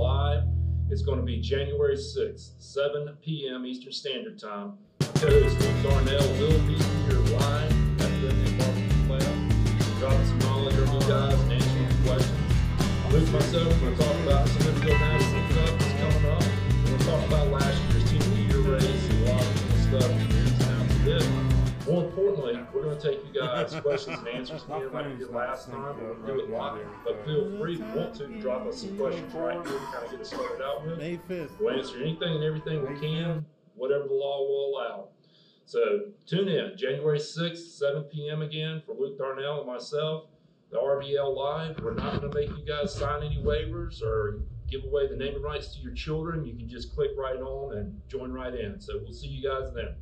Live. It's going to be January 6th, 7 p.m. Eastern Standard Time. Co-host Darnell will be here live at Redneck BBQ Lab, dropping some knowledge on you guys and answering your questions. Luke and myself, we're going to talk about some Smithfield Madison stuff that's coming up. We're going to talk about last year's Team of the Year race and a lot of stuff and ins and outs of this. More importantly, we're going to take you guys questions and answers again like we did last time. We're going to do it live, but feel free if you want to drop us some questions right here to kind of get us started out with. May 5th. We'll answer anything and everything we can, whatever the law will allow. So tune in January 6th, 7 p.m. again for Luke, Darnell, and myself. The RBL Live. We're not going to make you guys sign any waivers or give away the naming rights to your children. You can just click right on and join right in. So we'll see you guys then.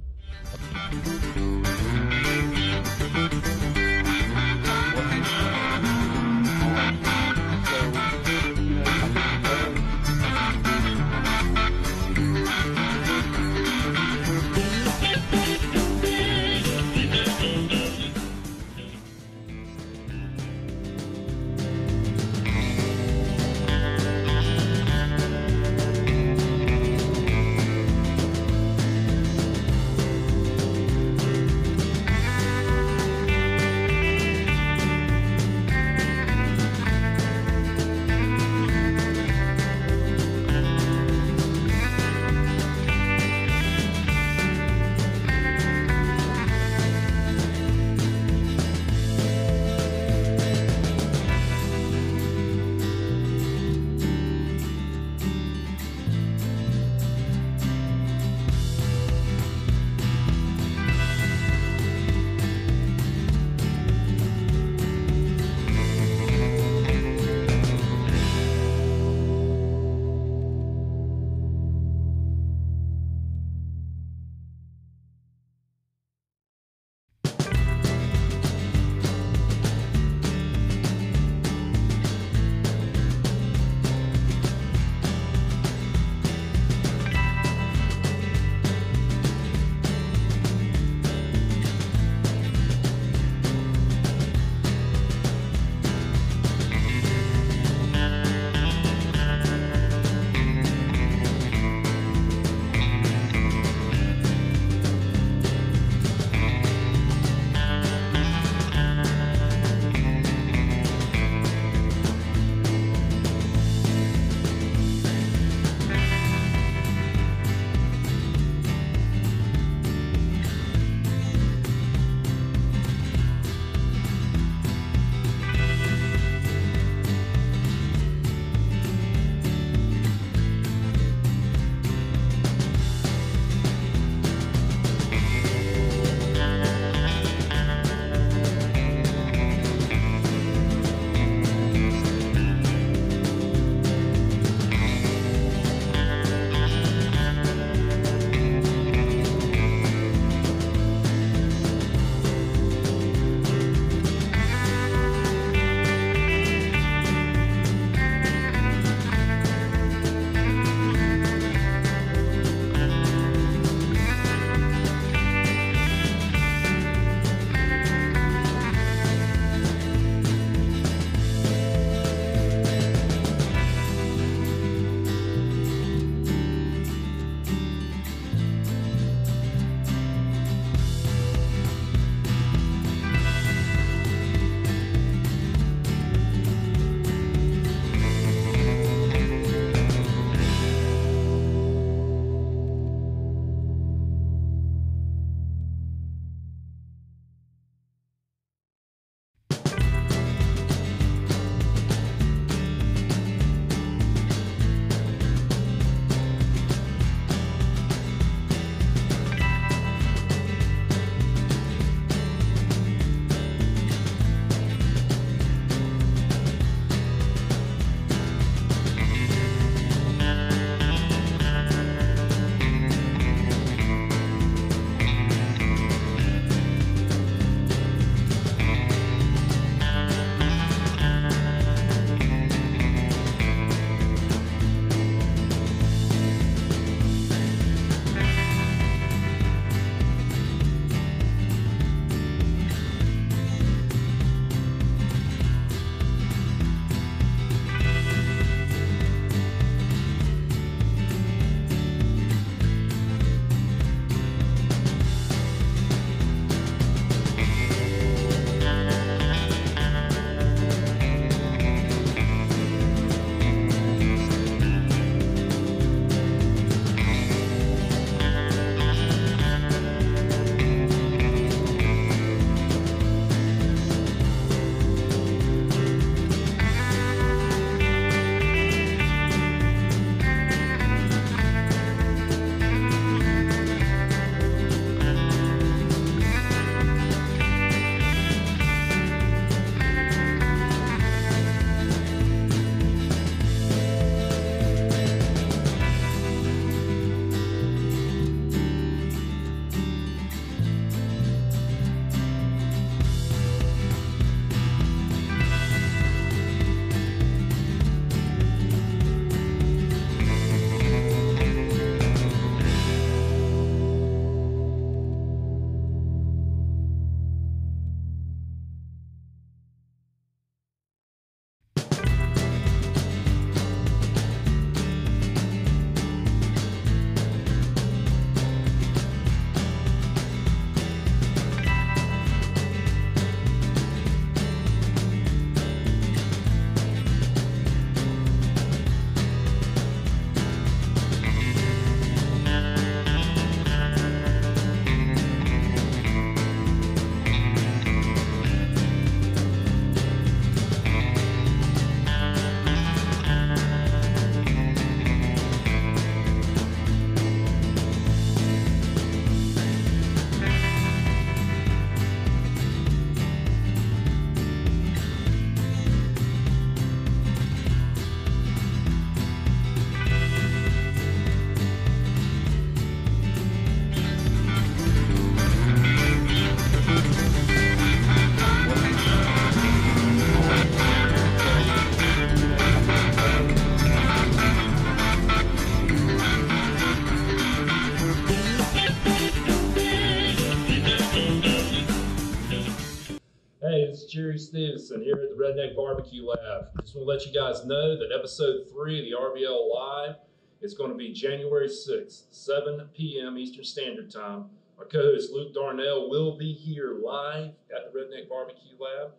Stevenson here at the Redneck BBQ Lab. Just want to let you guys know that episode 3 of the RBL Live is going to be January 6th, 7 p.m. Eastern Standard Time. Our co-host Luke Darnell will be here live at the Redneck BBQ Lab,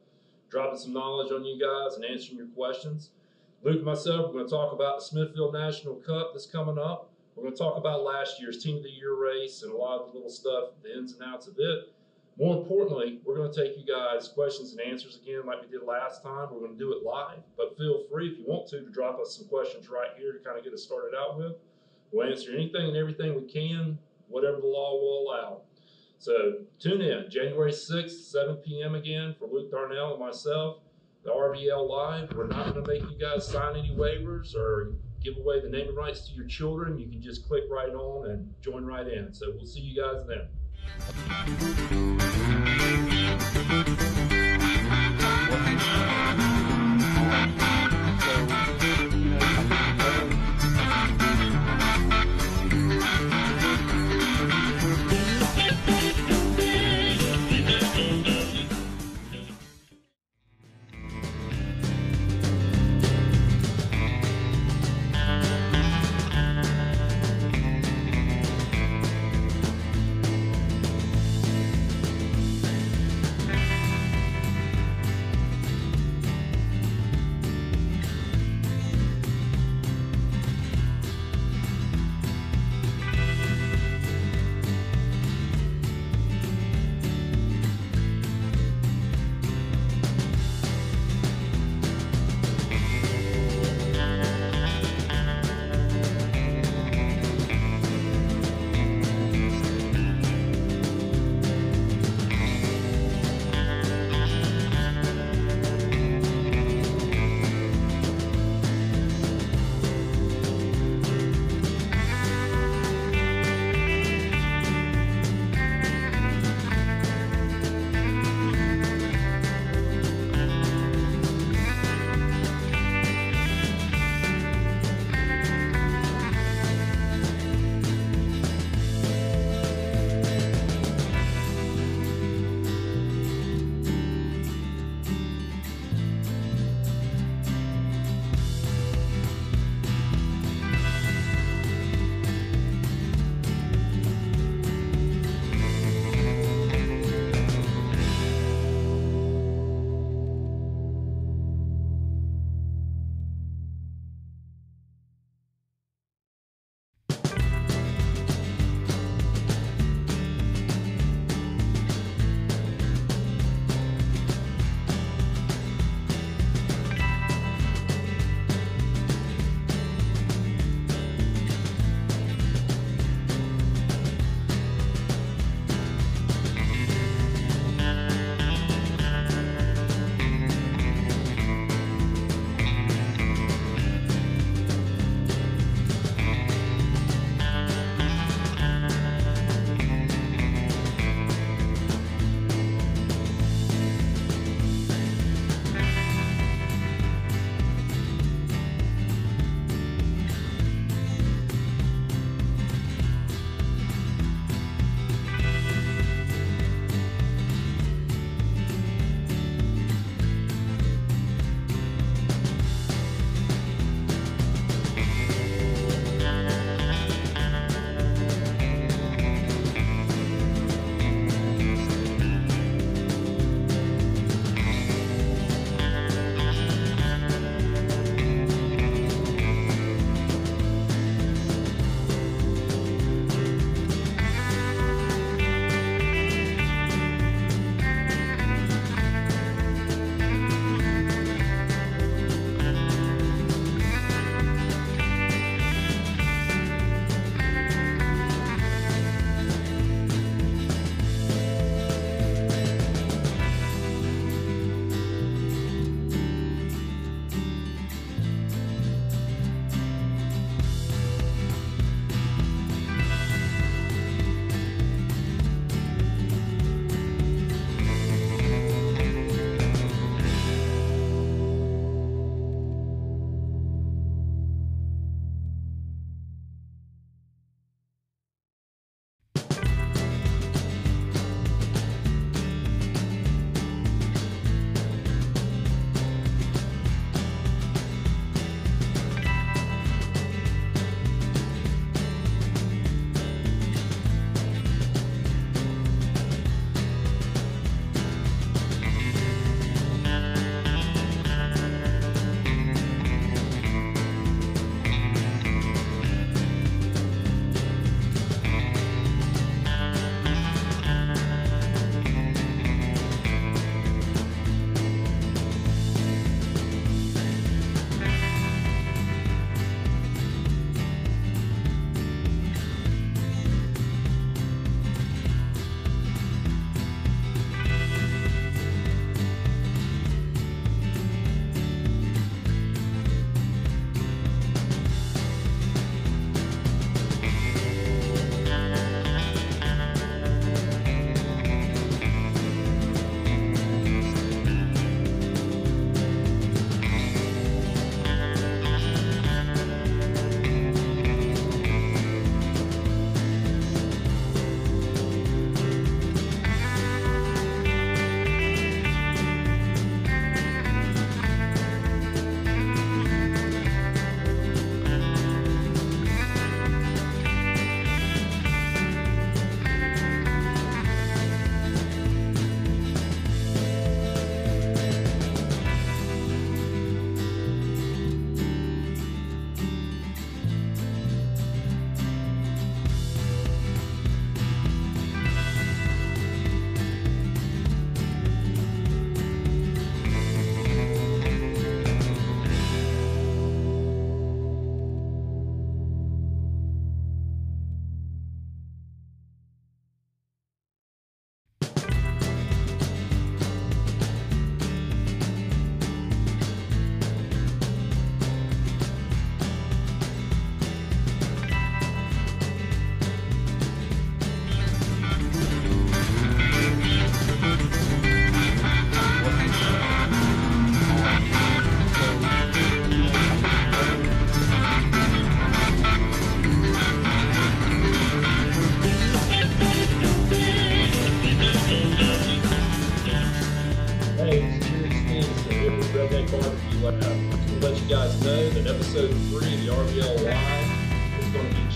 dropping some knowledge on you guys and answering your questions. Luke and myself are going to talk about the Smithfield National Cup that's coming up. We're going to talk about last year's Team of the Year race and a lot of the little stuff, the ins and outs of it. More importantly, we're going to take you guys questions and answers again like we did last time. We're going to do it live, but feel free if you want to drop us some questions right here to kind of get us started out with. We'll answer anything and everything we can, whatever the law will allow. So tune in, January 6th, 7 p.m. again for Luke Darnell and myself, the RBL Live. We're not going to make you guys sign any waivers or give away the naming rights to your children. You can just click right on and join right in. So we'll see you guys then.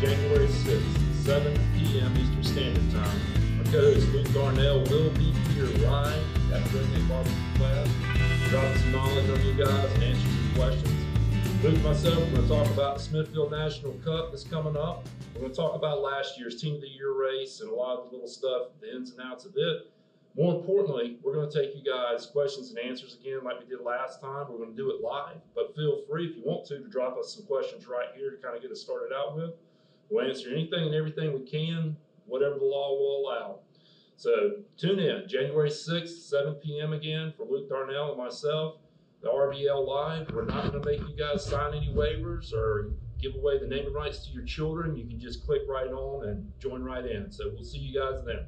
January 6th, 7 p.m. Eastern Standard Time. Our co-host Luke Darnell will be here live at Redneck BBQ Lab, dropping some knowledge on you guys and answering your questions. Luke and myself, we're going to talk about the Smithfield National Cup that's coming up. We're going to talk about last year's Team of the Year race and a lot of the little stuff, the ins and outs of it. More importantly, we're going to take you guys questions and answers again like we did last time. We're going to do it live, but feel free if you want to drop us some questions right here to kind of get us started out with. We'll answer anything and everything we can, whatever the law will allow. So tune in, January 6th, 7 p.m. again for Luke Darnell and myself, the RBL Live. We're not going to make you guys sign any waivers or give away the naming rights to your children. You can just click right on and join right in. So we'll see you guys then.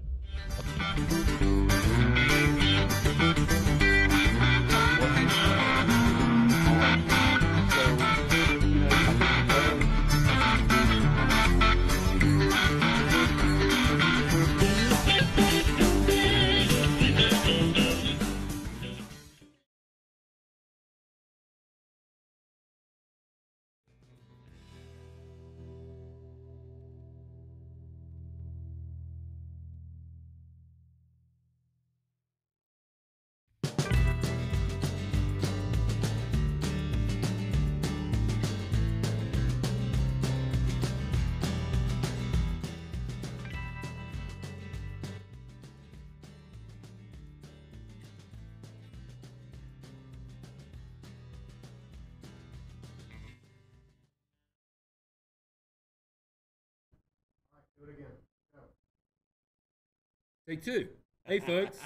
Do it again. Go. Take two. Hey, folks.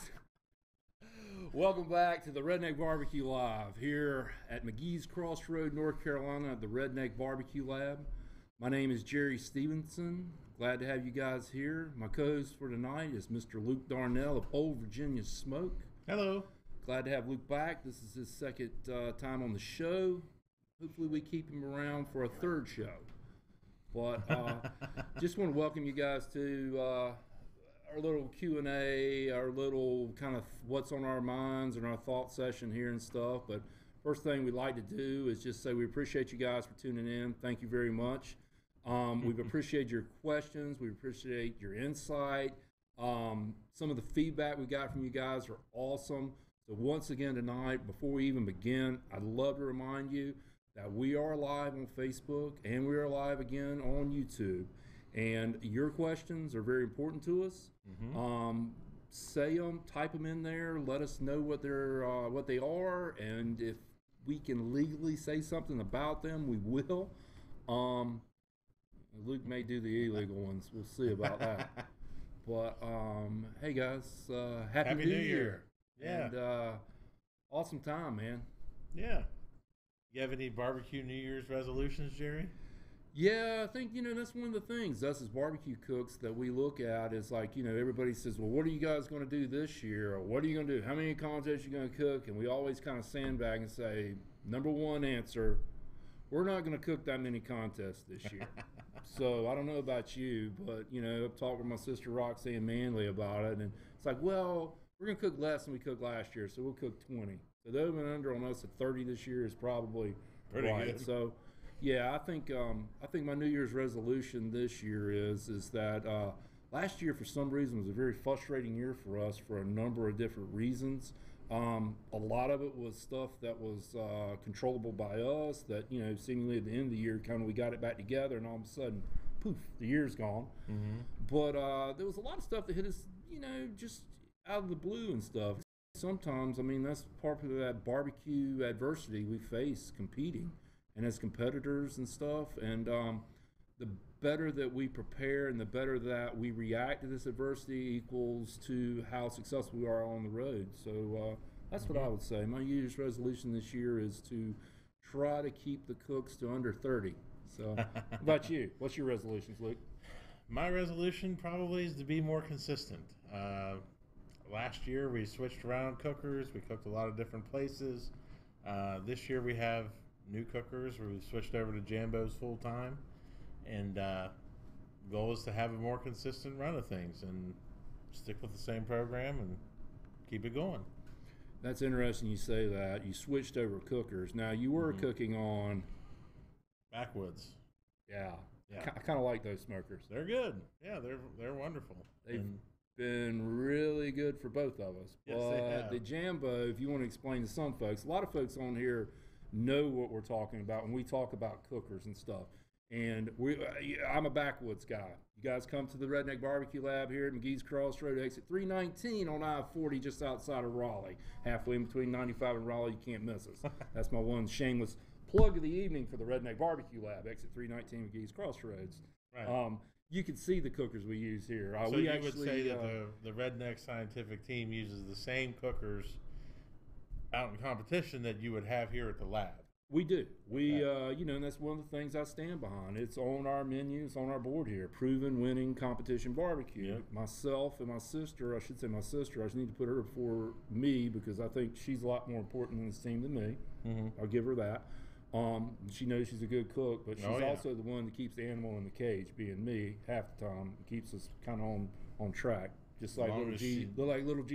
Welcome back to the Redneck BBQ Live here at McGee's Crossroad, North Carolina at the Redneck BBQ Lab. My name is Jerry Stevenson. Glad to have you guys here. My co-host for tonight is Mr. Luke Darnell of Old Virginia Smoke. Hello. Glad to have Luke back. This is his second time on the show. Hopefully we keep him around for a third show. But just want to welcome you guys to our little Q&A, our little kind of what's on our minds and our thought session here and stuff. But first thing we'd like to do is just say we appreciate you guys for tuning in. Thank you very much. We've appreciated your questions. We appreciate your insight. Some of the feedback we got from you guys are awesome. So once again tonight, before we even begin, I'd love to remind you that we are live on Facebook and we are live again on YouTube. And your questions are very important to us. Say them, type them in there. Let us know what they are, and if we can legally say something about them, we will. Luke may do the illegal ones. We'll see about that. But hey guys, happy New Year! Yeah, and awesome time, man. Yeah. You have any barbecue New Year's resolutions, Jerry? Yeah, I think, that's one of the things, us as barbecue cooks, that we look at is like, everybody says, well, what are you guys going to do this year? Or what are you going to do? How many contests are you going to cook? And we always kind of sandbag and say, number one answer, we're not going to cook that many contests this year. So I don't know about you, but, I've talked with my sister Roxanne Manley about it. And it's like, well, we're going to cook less than we cooked last year, so we'll cook 20. So the over and under on us at 30 this year is probably pretty right. Good. So, yeah, I think my New Year's resolution this year is that last year for some reason was a very frustrating year for us for a number of different reasons. A lot of it was stuff that was controllable by us. That seemingly at the end of the year, kind of we got it back together, and all of a sudden, poof, the year's gone. But there was a lot of stuff that hit us, just out of the blue and stuff. Sometimes, that's part of that barbecue adversity we face competing and as competitors and stuff. And the better that we prepare and the better that we react to this adversity equals to how successful we are on the road. So that's what I would say. My New Year's resolution this year is to try to keep the cooks to under 30. So how about you? What's your resolutions, Luke? My resolution probably is to be more consistent. Last year we switched around cookers. We cooked a lot of different places. This year we have new cookers where we've switched over to Jambos full time. And goal is to have a more consistent run of things and stick with the same program and keep it going. That's interesting you say that. You switched over cookers. Now, you were cooking on... Backwoods. Yeah. Yeah. I kind of like those smokers. They're good. Yeah, they're wonderful. They've been really good for both of us. Yes, but they have. the Jambo, if you want to explain to some folks, a lot of folks on here know what we're talking about when we talk about cookers and stuff. And I'm a backwoods guy. You guys come to the Redneck BBQ Lab here at McGee's Crossroad, exit 319 on I-40 just outside of Raleigh. Halfway in between 95 and Raleigh, you can't miss us. That's my one shameless plug of the evening for the Redneck BBQ Lab, exit 319 McGee's Crossroads. Right. You can see the cookers we use here. So you would say that the Redneck Scientific team uses the same cookers out in competition that you would have here at the lab. We do. And that's one of the things I stand behind. It's on our menu. It's on our board here. Proven winning competition barbecue. Yep. Myself and my sister, I should say my sister, I just need to put her before me because I think she's a lot more important in this team than me. Mm-hmm. I'll give her that. She knows she's a good cook, but she's Oh, yeah. also the one that keeps the animal in the cage, being me, half the time. Keeps us kind of on track, just like little G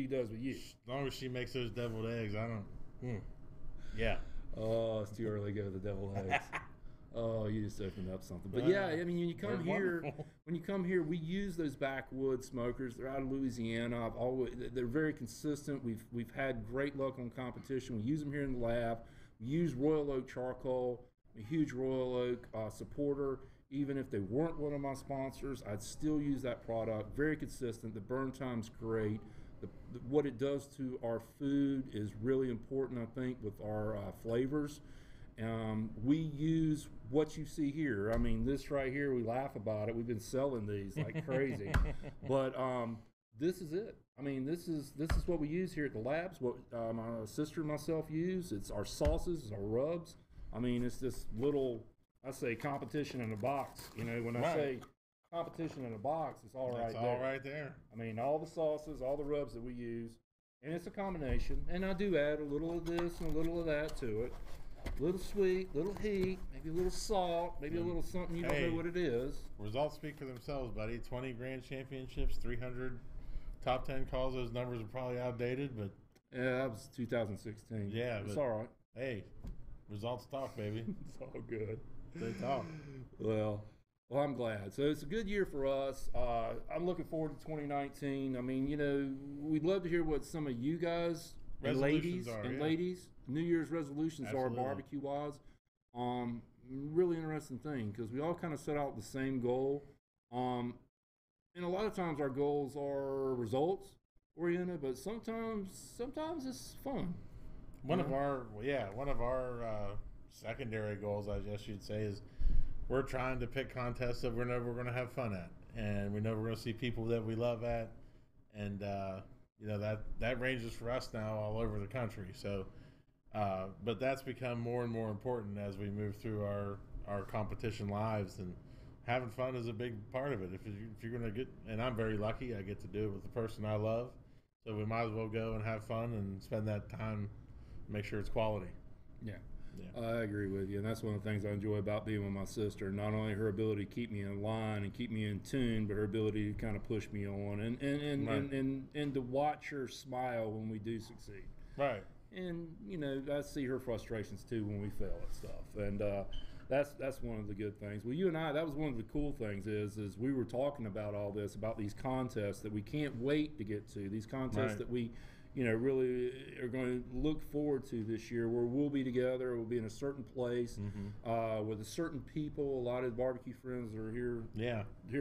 does with you. As long as she makes those deviled eggs, I don't. Yeah. Oh, it's too early to go to the deviled eggs. Oh, you just opened up something. But yeah, I mean, when you come here, we use those backwoods smokers. They're out of Louisiana. They're very consistent. We've had great luck on competition. We use them here in the lab. We use Royal Oak charcoal. I'm a huge Royal Oak supporter. Even if they weren't one of my sponsors, I'd still use that product. Very consistent. The burn time's great. What it does to our food is really important, I think, with our flavors. We use what you see here. I mean, this right here, we laugh about it. We've been selling these like crazy. But this is it. I mean, this is what we use here at the labs, what my sister and myself use. It's our sauces, our rubs. I mean, it's this little, I say, competition in a box. You know, when I say competition in a box, it's all right there. It's all right there. I mean, all the sauces, all the rubs that we use, and it's a combination. And I do add a little of this and a little of that to it. A little sweet, a little heat, maybe a little salt, maybe a little something you don't know what it is. Results speak for themselves, buddy. 20 grand championships, 300 top 10 calls. Those numbers are probably outdated, but yeah, that was 2016. Yeah, it's all right. Hey, results talk, baby. It's all good. They talk. Well, I'm glad. So it's a good year for us. I'm looking forward to 2019. I mean, you know, we'd love to hear what some of you guys and ladies New Year's resolutions Absolutely. are barbecue wise. Really interesting thing because we all kind of set out the same goal. And a lot of times our goals are results oriented, but sometimes it's fun. One of our secondary goals, I guess you'd say, is we're trying to pick contests that we know we're going to have fun at, and we know we're going to see people that we love at, and you know that ranges for us now all over the country. So, but that's become more and more important as we move through our competition lives, and having fun is a big part of it. If you're going to get, and I'm very lucky, I get to do it with the person I love, so we might as well go and have fun and spend that time, make sure it's quality. Yeah. I agree with you, and that's one of the things I enjoy about being with my sister. Not only her ability to keep me in line and keep me in tune, but her ability to kind of push me on and to watch her smile when we do succeed. Right. And you know, I see her frustrations too when we fail at stuff, and that's one of the good things. Well, you and I, that was one of the cool things is we were talking about all this, about these contests that we can't wait to get to. These contests that we, you know, really are going to look forward to this year, where we'll be together, we'll be in a certain place with a certain people. A lot of barbecue friends that are here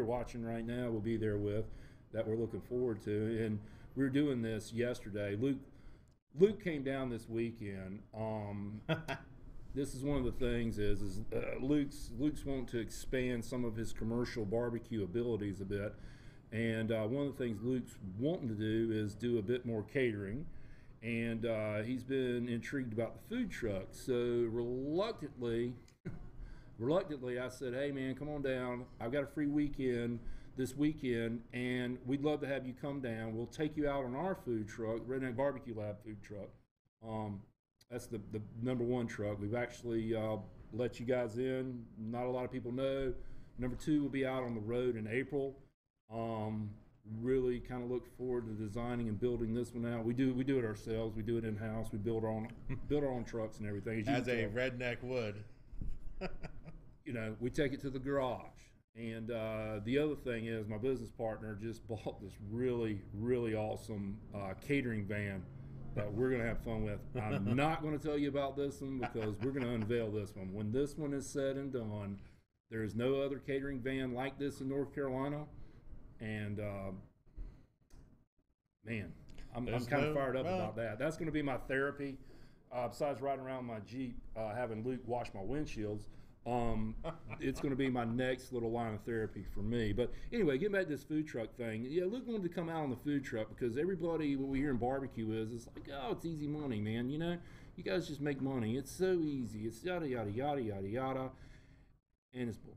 watching right now will be there with, that we're looking forward to. And we were doing this yesterday. Luke came down this weekend. This is one of the things is Luke's wanting to expand some of his commercial barbecue abilities a bit. And one of the things Luke's wanting to do is do a bit more catering. And he's been intrigued about the food truck. So reluctantly, I said, hey, man, come on down. I've got a free weekend this weekend, and we'd love to have you come down. We'll take you out on our food truck, Redneck BBQ Lab food truck. That's the number one truck. We've actually let you guys in. Not a lot of people know. Number two will be out on the road in April. Really kind of look forward to designing and building this one out. We do it ourselves. We do it in house. We build our own trucks and everything. As a redneck would. You know, we take it to the garage. And the other thing is, my business partner just bought this really, really awesome catering van that we're going to have fun with. I'm not going to tell you about this one because we're going to unveil this one. When this one is said and done, there is no other catering van like this in North Carolina. And man, I'm kind of fired up about that. That's going to be my therapy. Besides riding around my Jeep, having Luke wash my windshields, it's going to be my next little line of therapy for me. But anyway, getting back to this food truck thing, yeah, Luke wanted to come out on the food truck because everybody, what we hear in barbecue is like, oh, it's easy money, man. You know, you guys just make money. It's so easy. It's yada, yada, yada, yada, yada. And it's bull.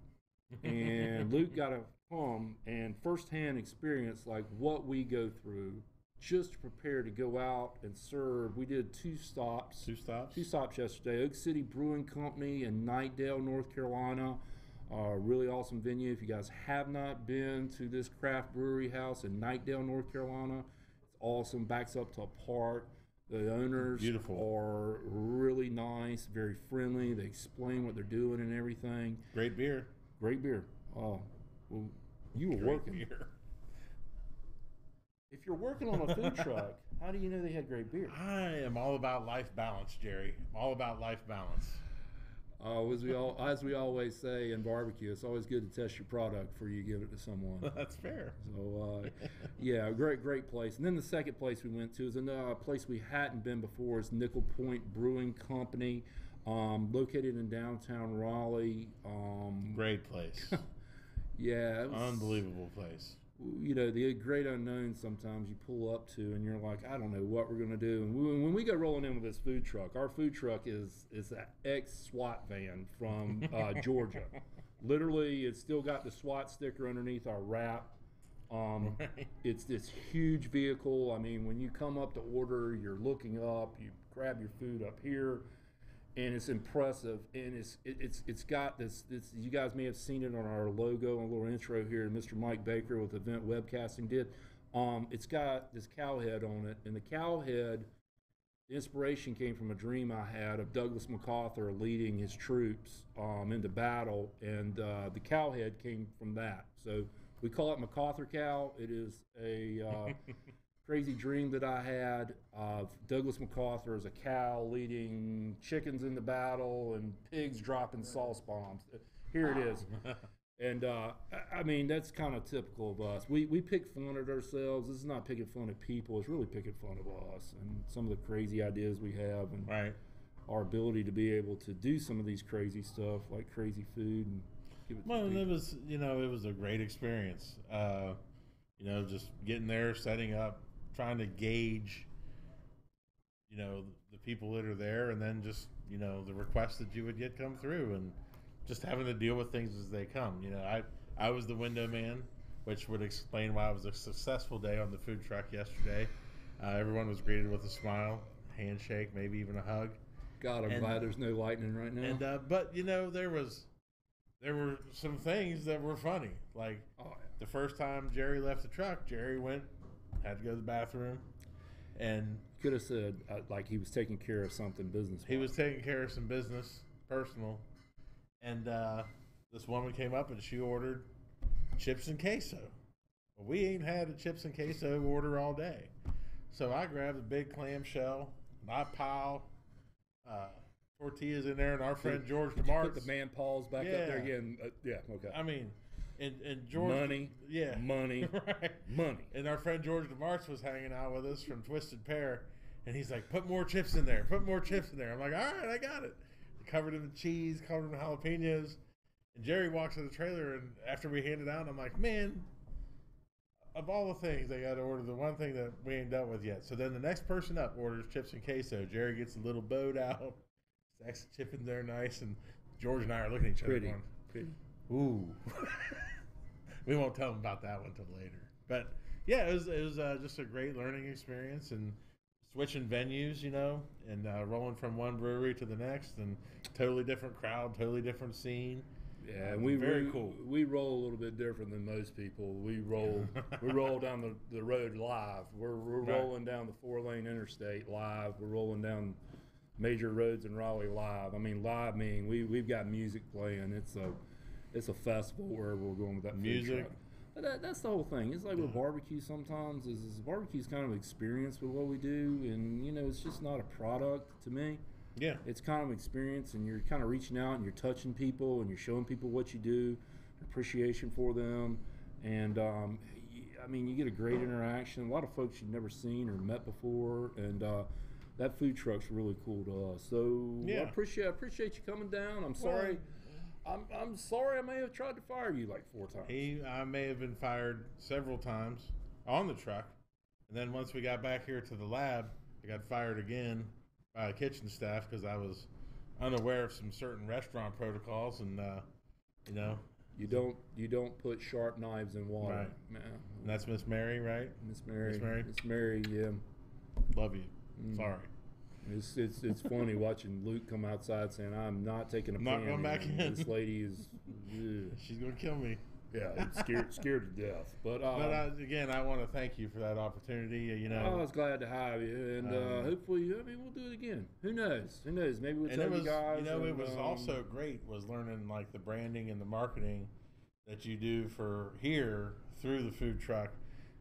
And Luke got to come and firsthand experience like what we go through just to prepare to go out and serve. We did two stops yesterday. Oak City Brewing Company in Knightdale, North Carolina. Really awesome venue. If you guys have not been to this craft brewery house in Knightdale, North Carolina, it's awesome. Backs up to a park. The owners are really nice, very friendly. They explain what they're doing and everything. Great beer. Well, you were working. Beer. If you're working on a food truck, how do you know they had great beer? I am all about life balance, Jerry. All about life balance. As we always say in barbecue, it's always good to test your product before you give it to someone. That's fair. So, yeah, great place. And then the second place we went to is a place we hadn't been before. It's Nickel Point Brewing Company, located in downtown Raleigh. Great place. Yeah. It was, unbelievable place. You know, the great unknown sometimes you pull up to and you're like, I don't know what we're going to do. And when we go rolling in with this food truck, our food truck is an ex-SWAT van from Georgia. Literally, it's still got the SWAT sticker underneath our wrap. It's this huge vehicle. I mean, when you come up to order, you're looking up, you grab your food up here, and it's impressive. And it's got this. You guys may have seen it on our logo and a little intro here. Mr. Mike Baker with Event Webcasting did. It's got this cow head on it, and the cow head, the inspiration came from a dream I had of Douglas MacArthur leading his troops into battle, and the cow head came from that. So we call it MacArthur cow. It is a crazy dream that I had of Douglas MacArthur as a cow leading chickens into battle and pigs dropping sauce bombs. Here it is. And I mean, that's kind of typical of us. We pick fun at ourselves. This is not picking fun at people. It's really picking fun of us and some of the crazy ideas we have, and our ability to be able to do some of these crazy stuff like crazy food and give it to people. It was, it was a great experience. Just getting there, setting up, trying to gauge, the people that are there, and then just, the requests that you would get come through, and just having to deal with things as they come. I was the window man, which would explain why it was a successful day on the food truck yesterday. Everyone was greeted with a smile, handshake, maybe even a hug. God, I'm glad there's no lightning right now. And but there were some things that were funny. Like the first time Jerry left the truck, Jerry had to go to the bathroom, and could have said like he was taking care of something business. He was taking care of some business, personal. And this woman came up and she ordered chips and queso. Well, we ain't had a chips and queso order all day. So I grabbed a big clamshell, and I pile tortillas in there, and our friend George DeMartz. Put the man paws back up there again. Okay. I mean, and George. Money. Yeah. Money. Right. Money. And our friend George DeMartz was hanging out with us from Twisted Pear, and he's like, put more chips in there. Put more chips in there. I'm like, all right, I got it. Covered them in cheese, covered them in jalapenos. And Jerry walks to the trailer, and after we hand it out, I'm like, man, of all the things they got to order, the one thing that we ain't done with yet. So then the next person up orders chips and queso. Jerry gets a little boat out, stacks the chip in there nice, and George and I are looking at each other going, pretty. Ooh. We won't tell them about that one until later. But yeah, it was just a great learning experience, and switching venues, and rolling from one brewery to the next, and totally different crowd, totally different scene. Yeah, and very cool. We roll a little bit different than most people. We roll down the road live. We're rolling down the 4-lane interstate live. We're rolling down major roads in Raleigh live. I mean, live meaning we've got music playing. it's a festival wherever we're going with that food Music. truck. But that's the whole thing. It's like with barbecue sometimes is barbecue's kind of an experience with what we do, and you know, it's just not a product to me. Yeah. It's kind of an experience, and you're kind of reaching out and you're touching people and you're showing people what you do, appreciation for them, and I mean, you get a great interaction. A lot of folks you've never seen or met before, and that food truck's really cool to us. So Yeah. I appreciate you coming down. I'm sorry. I'm sorry I may have tried to fire you like 4 times. I may have been fired several times on the truck, and then once we got back here to the lab, I got fired again by the kitchen staff because I was unaware of some certain restaurant protocols, and you know. You don't put sharp knives in water, Right. man. And that's Miss Mary, right? Miss Mary. Miss Mary? Yeah. Love you. Sorry. It's funny watching Luke come outside saying, "I'm not taking a Not pan going back in." This lady is, ugh. She's gonna kill me. Yeah, I'm scared to death. But again, I want to thank you for that opportunity. You know, I was glad to have you, and hopefully, I mean, we'll do it again. Who knows? Maybe we'll tell you guys. You know, it was also great was learning like the branding and the marketing that you do for here through the food truck.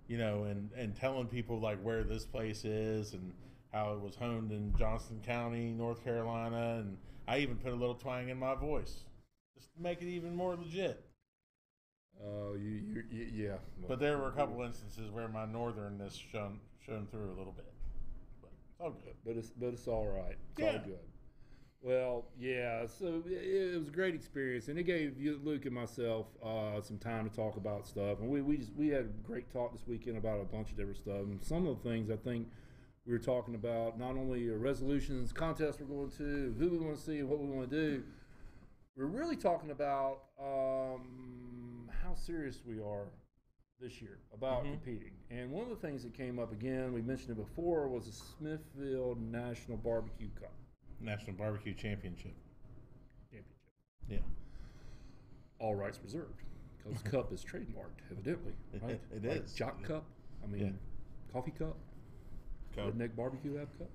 You know, and telling people like where this place is and how it was honed in Johnston County, North Carolina, and I even put a little twang in my voice just to make it even more legit. Yeah. But there were a couple instances where my northernness shone through a little bit. But it's all good. But it's all right. It's all good. Well, yeah. So it was a great experience, and it gave Luke and myself some time to talk about stuff. And we had a great talk this weekend about a bunch of different stuff. And some of the things I think we were talking about, not only resolutions, contests we're going to, who we want to see, and what we want to do. We're really talking about how serious we are this year about competing. And one of the things that came up again, we mentioned it before, was the Smithfield National Barbecue Cup. National Barbecue Championship. Yeah. All rights reserved, because cup is trademarked, evidently. Right? It like is. Jock Cup. I mean, coffee cup. Redneck BBQ Lab cup.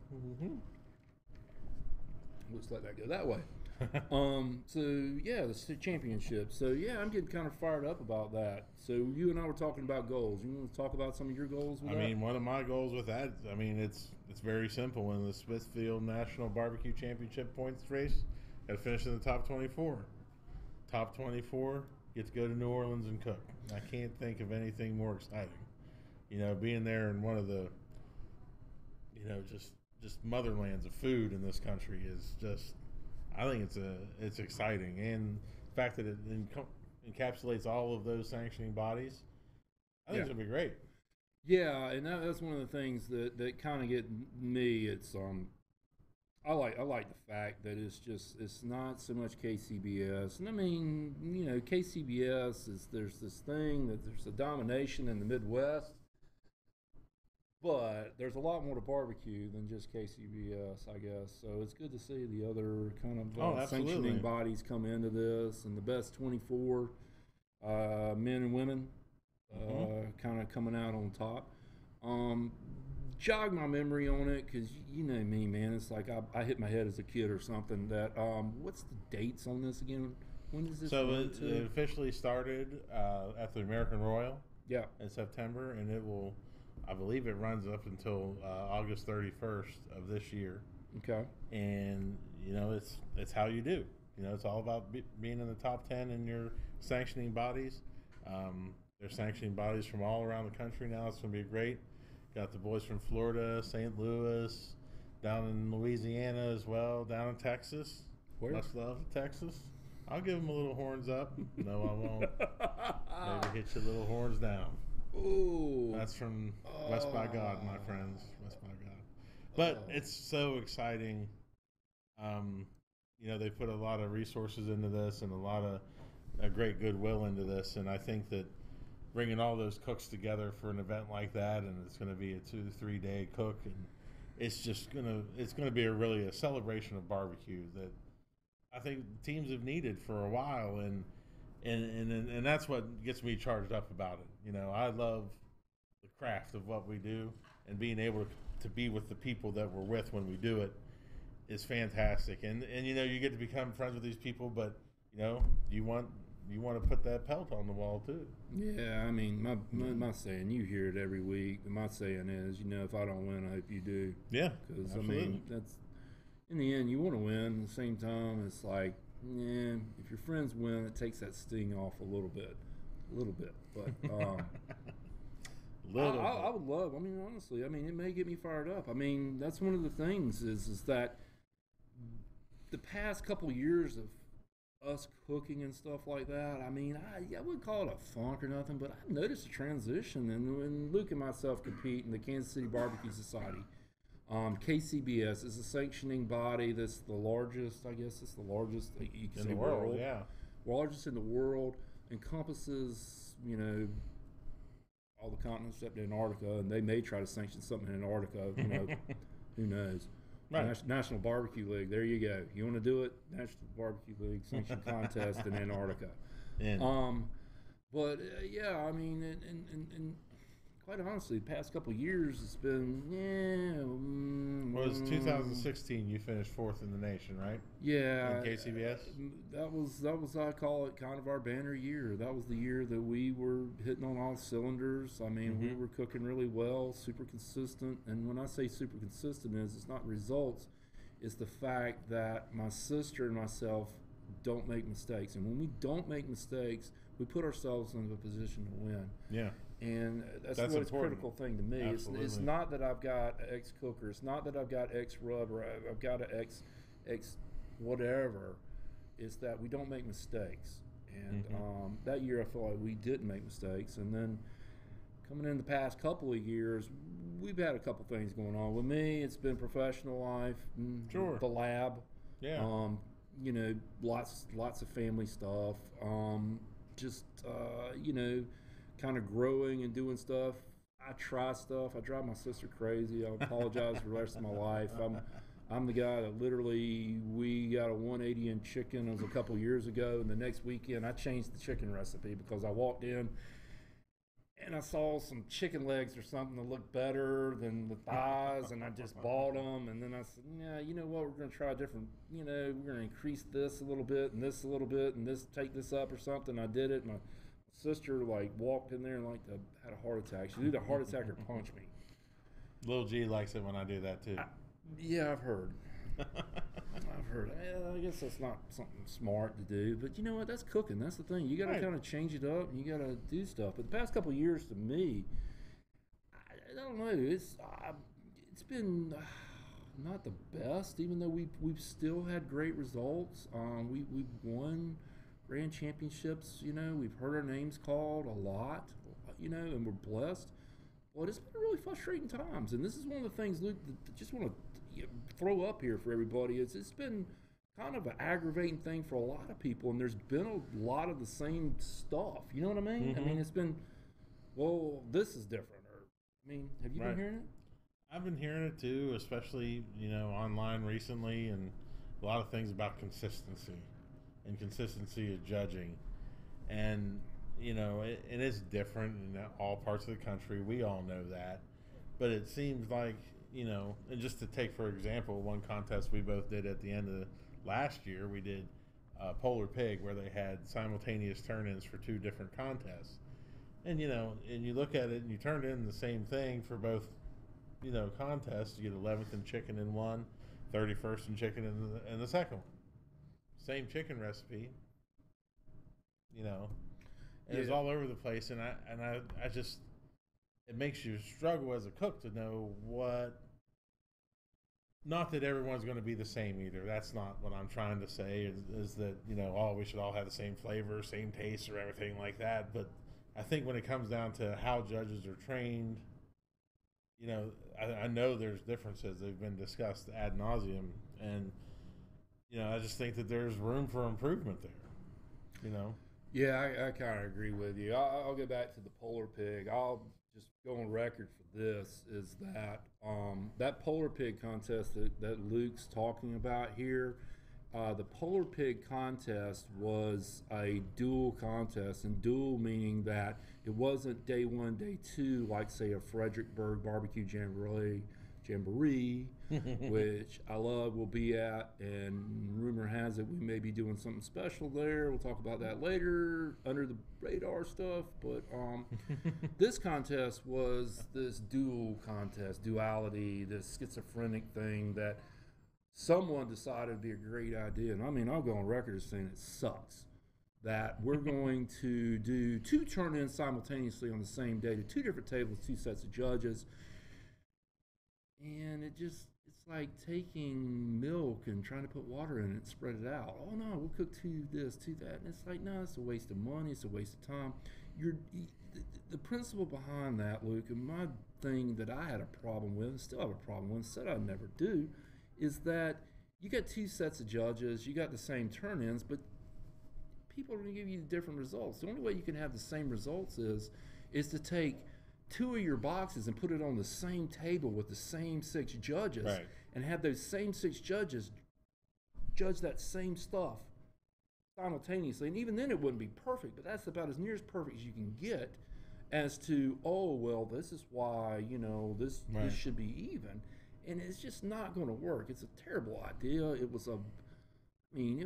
Let's let that go that way. So yeah, the championship. So yeah, I'm getting kind of fired up about that. So you and I were talking about goals. You want to talk about some of your goals with that? I mean, one of my goals with that, I mean, it's very simple. In the Smithfield National Barbecue Championship points race, got to finish in the top 24. Top 24, get to go to New Orleans and cook. I can't think of anything more exciting. You know, being there in one of the, you know, just motherlands of food in this country is just, I think it's exciting, and the fact that it encapsulates all of those sanctioning bodies, I think it's gonna be great. Yeah, and that's one of the things that kind of get me. It's I like the fact that it's not so much KCBS, and I mean, you know, KCBS there's this thing that there's a domination in the Midwest. But there's a lot more to barbecue than just KCBS, I guess. So it's good to see the other kind of sanctioning bodies come into this, and the best 24 men and women kind of coming out on top. Jog my memory on it, because you know me, man. It's like I hit my head as a kid or something. That what's the dates on this again? When is this? So it officially started at the American Royal. Yeah. In September, and it will. I believe it runs up until August 31st of this year. Okay. And, you know, it's how you do. You know, it's all about being in the top 10 in your sanctioning bodies. There's sanctioning bodies from all around the country now. It's going to be great. Got the boys from Florida, St. Louis, down in Louisiana as well, down in Texas. Where? Much love to Texas. I'll give them a little horns up. No, I won't. Maybe hit your little horns down. Ooh. That's from West by God, my friends. West by God. But it's so exciting. You know, they put a lot of resources into this and a lot of great goodwill into this. And I think that bringing all those cooks together for an event like that, and it's going to be a 2 to 3 day cook, and it's going to be really a celebration of barbecue that I think teams have needed for a while. And that's what gets me charged up about it. You know, I love the craft of what we do, and being able to be with the people that we're with when we do it is fantastic. And you know, you get to become friends with these people, but you know, you want you want to put that pelt on the wall too. Yeah, I mean, my saying, you hear it every week, but my saying is, if I don't win, I hope you do. Yeah, because absolutely. I mean, that's in the end, you want to win. At the same time, it's like, if your friends win, it takes that sting off a little bit. But I would love. I mean, honestly, it may get me fired up. I mean, that's one of the things is that the past couple years of us cooking and stuff like that, I mean, I wouldn't call it a funk or nothing, but I've noticed a transition. And when Luke and myself compete in the Kansas City Barbecue Society, KCBS is a sanctioning body that's the largest, I guess it's the largest you can say in the world, yeah. Largest in the world, encompasses, all the continents except Antarctica, and they may try to sanction something in Antarctica, who knows. Right. National Barbecue League, there you go. You want to do it? National Barbecue League sanction contest in Antarctica. Yeah. Yeah, I mean, and quite honestly, the past couple of years, it's been, Well, it was 2016. You finished 4th in the nation, right? Yeah. In KCBS. That was I call it kind of our banner year. That was the year that we were hitting on all cylinders. I mean, we were cooking really well, super consistent. And when I say super consistent, it's not results. It's the fact that my sister and myself don't make mistakes. And when we don't make mistakes, we put ourselves in a position to win. Yeah. And that's what's a critical thing to me. It's not that I've got an ex-cooker. It's not that I've got ex-rub or I've got an ex whatever. It's that we don't make mistakes. And that year I feel like we didn't make mistakes. And then coming in the past couple of years, we've had a couple things going on. With me, it's been professional life, the lab, lots of family stuff, kind of growing and doing stuff. I try stuff. I drive my sister crazy. I apologize for the rest of my life. I'm the guy that literally, we got a 180 in chicken. It was a couple years ago, and the next weekend I changed the chicken recipe because I walked in and I saw some chicken legs or something that looked better than the thighs, and I just bought them. And then I said, yeah, you know what, we're going to try a different, we're going to increase this a little bit and this a little bit and this, take this up or something. I did it. My sister walked in there and had a heart attack. She did a heart attack or punch me. Lil G likes it when I do that too. Yeah, I've heard. I guess that's not something smart to do, but you know what? That's cooking. That's the thing. You got to kind of change it up, and you got to do stuff. But the past couple of years, to me, I don't know. It's been not the best, even though we've still had great results. We've won grand championships. We've heard our names called a lot. And we're blessed. But it's been really frustrating times, and this is one of the things, Luke, that just want to throw up here for everybody. It's been kind of an aggravating thing for a lot of people, and there's been a lot of the same stuff. You know what I mean? I mean, it's been, well, this is different. Or, have you been hearing it? I've been hearing it too, especially, online recently, and a lot of things about consistency and consistency of judging. And, it is different in all parts of the country. We all know that. But it seems like, and just to take, for example, one contest we both did at the end of last year, we did Polar Pig, where they had simultaneous turn-ins for 2 different contests. And, and you look at it and you turned in the same thing for both, contests. You get 11th in chicken in one, 31st in chicken in the second one. Same chicken recipe, and it's all over the place. And I just, it makes you struggle as a cook to know what, not that everyone's going to be the same either. That's not what I'm trying to say, is that, we should all have the same flavor, same taste, or everything like that. But I think when it comes down to how judges are trained, I know there's differences. They've been discussed ad nauseum. And, I just think that there's room for improvement there, Yeah, I kind of agree with you. I'll go back to the Polar Pig. I'll just go on record for this, is that that Polar Pig contest that Luke's talking about here, the Polar Pig contest was a dual contest, and dual meaning that it wasn't day 1, day 2, like, say, a Fredericksburg Barbecue Jamboree. Jamboree, which I love, we'll be at, and rumor has it we may be doing something special there. We'll talk about that later, under the radar stuff. But this contest was this duality, this schizophrenic thing that someone decided would be a great idea. And I mean, I'll go on record as saying it sucks. That we're going to do 2 turn-ins simultaneously on the same day to 2 different tables, 2 sets of judges. And it's like taking milk and trying to put water in it and spread it out. Oh no, we'll cook 2 this, 2 that. And it's like, no, it's a waste of money, it's a waste of time. The principle behind that, Luke, and my thing that I had a problem with, and still have a problem with, said I'd never do, is that you got 2 sets of judges, you got the same turn-ins, but people are going to give you different results. The only way you can have the same results is to take 2 of your boxes and put it on the same table with the same 6 judges, right, and have those same 6 judges judge that same stuff simultaneously. And even then it wouldn't be perfect, but that's about as near as perfect as you can get as to, oh, well, this is why, this should be even. And it's just not going to work. It's a terrible idea. It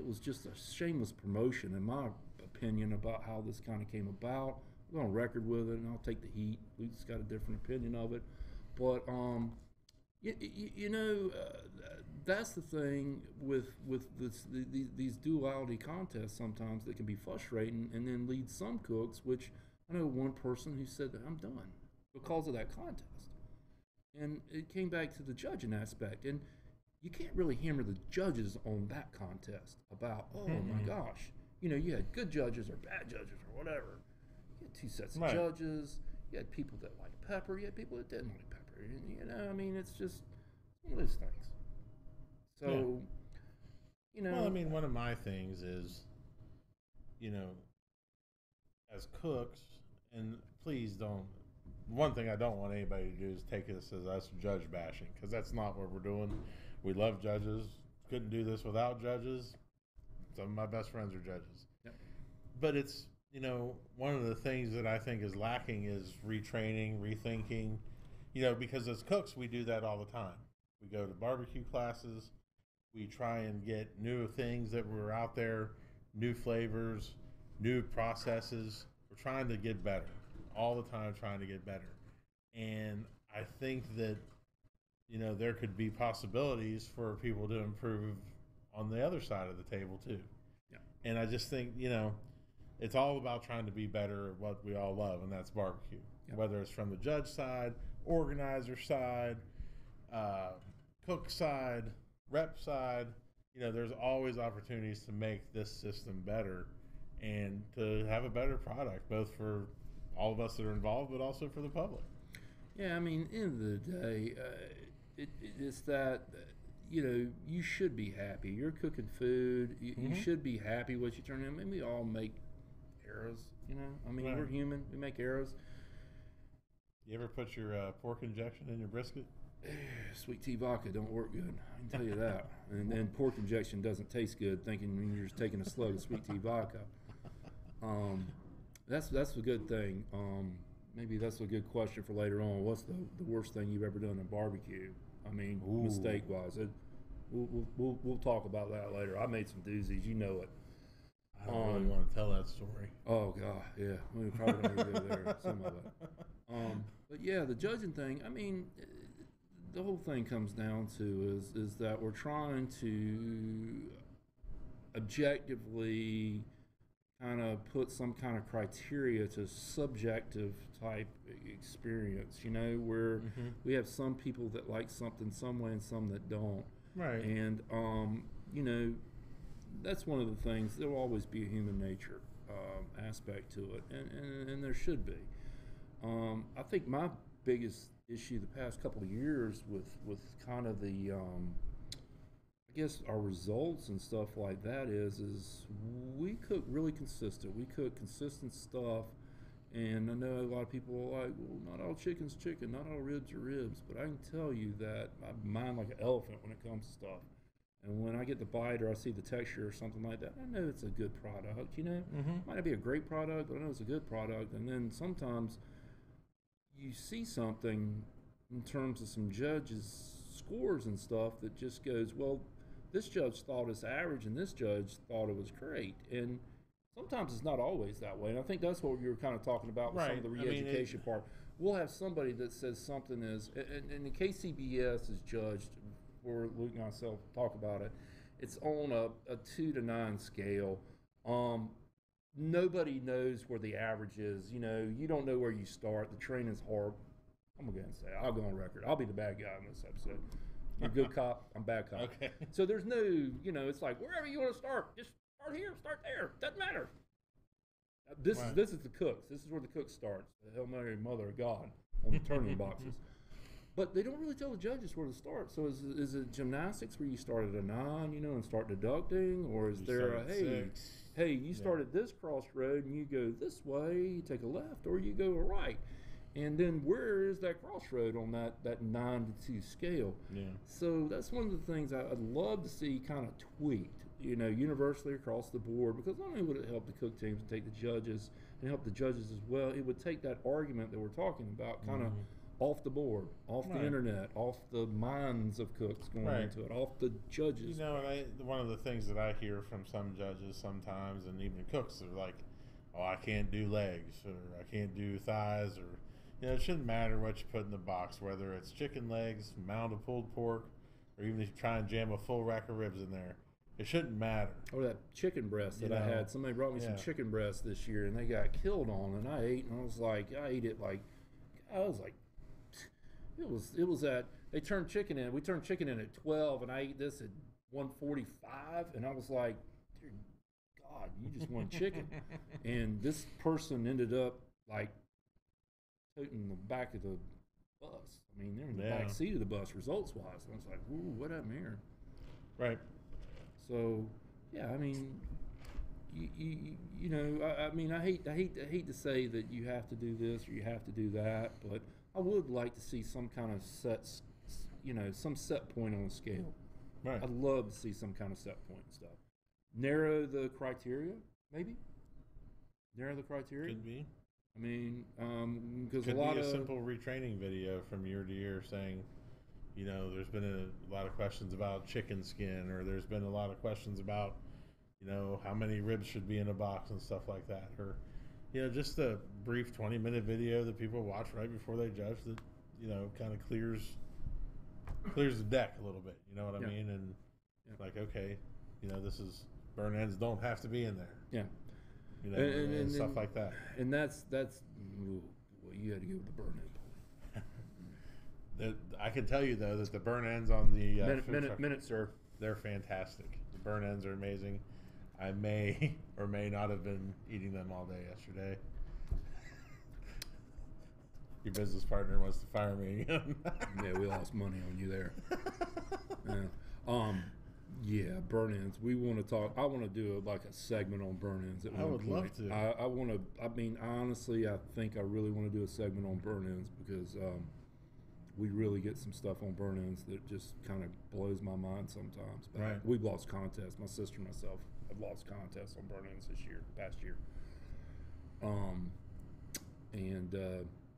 was just a shameless promotion, in my opinion, about how this kind of came about. I'm on record with it, and I'll take the heat. Luke's got a different opinion of it. But, that's the thing with these duality contests sometimes that can be frustrating and then lead some cooks, which I know one person who said that I'm done because of that contest. And it came back to the judging aspect. And you can't really hammer the judges on that contest about, oh my gosh, you had good judges or bad judges or whatever. You had 2 sets of judges. You had people that liked pepper. You had people that didn't like pepper. And, it's just one of those things. So, Well, one of my things is, as cooks, and please don't, one thing I don't want anybody to do is take this as us judge bashing, because that's not what we're doing. We love judges. Couldn't do this without judges. Some of my best friends are judges. Yep. But it's, one of the things that I think is lacking is retraining, rethinking, because as cooks, we do that all the time. We go to barbecue classes. We try and get new things that were out there, new flavors, new processes. We're trying to get better, all the time trying to get better. And I think that, there could be possibilities for people to improve on the other side of the table too. Yeah. And I just think, it's all about trying to be better at what we all love, and that's barbecue. Yep. Whether it's from the judge side, organizer side, cook side, rep side, there's always opportunities to make this system better and to have a better product, both for all of us that are involved, but also for the public. Yeah, at the end of the day, it's that, you should be happy. You're cooking food. You should be happy what you turn in. Maybe we all make errors, Right. We're human. We make errors. You ever put your pork injection in your brisket? Sweet tea vodka don't work good. I can tell you that. And then pork injection doesn't taste good, thinking you're just taking a slug of sweet tea vodka. That's a good thing. Maybe that's a good question for later on. What's the worst thing you've ever done in barbecue? Mistake-wise. We'll talk about that later. I made some doozies. You know it. I don't really want to tell that story. Oh, God, yeah. We probably don't need to go there, some of it. But, yeah, the judging thing, the whole thing comes down to is that we're trying to objectively kind of put some kind of criteria to subjective type experience, where we have some people that like something some way and some that don't. Right. And, that's one of the things. There will always be a human nature aspect to it, and there should be. I think my biggest issue the past couple of years with kind of the I guess our results and stuff like that is we cook really consistent. We cook consistent stuff, and I know a lot of people are like, well, not all chicken's chicken, not all ribs are ribs, but I can tell you that I mind like an elephant when it comes to stuff. And when I get the bite or I see the texture or something like that, I know it's a good product. Might not be a great product, but I know it's a good product. And then sometimes you see something in terms of some judges' scores and stuff that just goes, well, this judge thought it's average and this judge thought it was great. And sometimes it's not always that way. And I think that's what you were kind of talking about with some of the re-education part. We'll have somebody that says something is, and the KCBS is judged, or Luke and myself talk about it, it's on a 2 to 9 scale. Nobody knows where the average is. You know, you don't know where you start. The training's hard. I'm going to say it. I'll go on record. I'll be the bad guy in this episode. You're a good cop. I'm bad cop. Okay. So there's no, you know, it's like wherever you want to start, just start here, start there. Doesn't matter. This is the cooks. This is where the cook starts. The Hail Mary, Mother of God on the turning boxes. But they don't really tell the judges where to start. So is it gymnastics where you start at a 9, you know, and start deducting, or is there a hey, you start at this crossroad and you go this way, you take a left, or you go a right, and then where is that crossroad on that 9 to 2 scale? Yeah. So that's one of the things I'd love to see kind of tweaked, you know, universally across the board, because not only would it help the cook teams and take the judges and help the judges as well, it would take that argument that we're talking about kind of off the board, off the internet, off the minds of cooks going into it, off the judges. You know, and one of the things that I hear from some judges sometimes, and even cooks, are like, oh, I can't do legs, or I can't do thighs, or, you know, it shouldn't matter what you put in the box, whether it's chicken legs, mound of pulled pork, or even if you try and jam a full rack of ribs in there. It shouldn't matter. Or that chicken breast that I had. Somebody brought me some chicken breast this year, and they got killed on, and I ate, and I ate it like, I was like, it was at, they turned chicken in, we turned chicken in at 12, and I ate this at 1:45, and I was like, dear God, you just want chicken. And this person ended up like toting the back of the bus. I mean, they're in the back seat of the bus results-wise. And I was like, ooh, what happened here? Right. So, yeah, I mean, you know, I mean, I hate to say that you have to do this or you have to do that, but I would like to see some kind of some set point on the scale. Right. I'd love to see some kind of set point and stuff. Narrow the criteria, maybe. Narrow the criteria. Could be. I mean, because could be a simple retraining video from year to year saying, you know, there's been a lot of questions about chicken skin, or there's been a lot of questions about, you know, how many ribs should be in a box and stuff like that, or, you know, just a brief 20-minute video that people watch right before they judge that, you know, kind of clears the deck a little bit. You know what I mean? And like, okay, you know, this is burn ends don't have to be in there. Yeah. You know, and stuff like that. And that's well, you had to go with the burn end. I can tell you though that the burn ends on the minute, sir. They're fantastic. The burn ends are amazing. I may or may not have been eating them all day yesterday. Your business partner wants to fire me again. Yeah, we lost money on you there. Yeah, burn ends. We want to talk. I want to do like a segment on burn ends. I would love to. I want to. I mean, honestly, I think I really want to do a segment on burn ends because we really get some stuff on burn ends that just kind of blows my mind sometimes. But right. We've lost contests. My sister and myself have lost contests on burn ends this year, past year.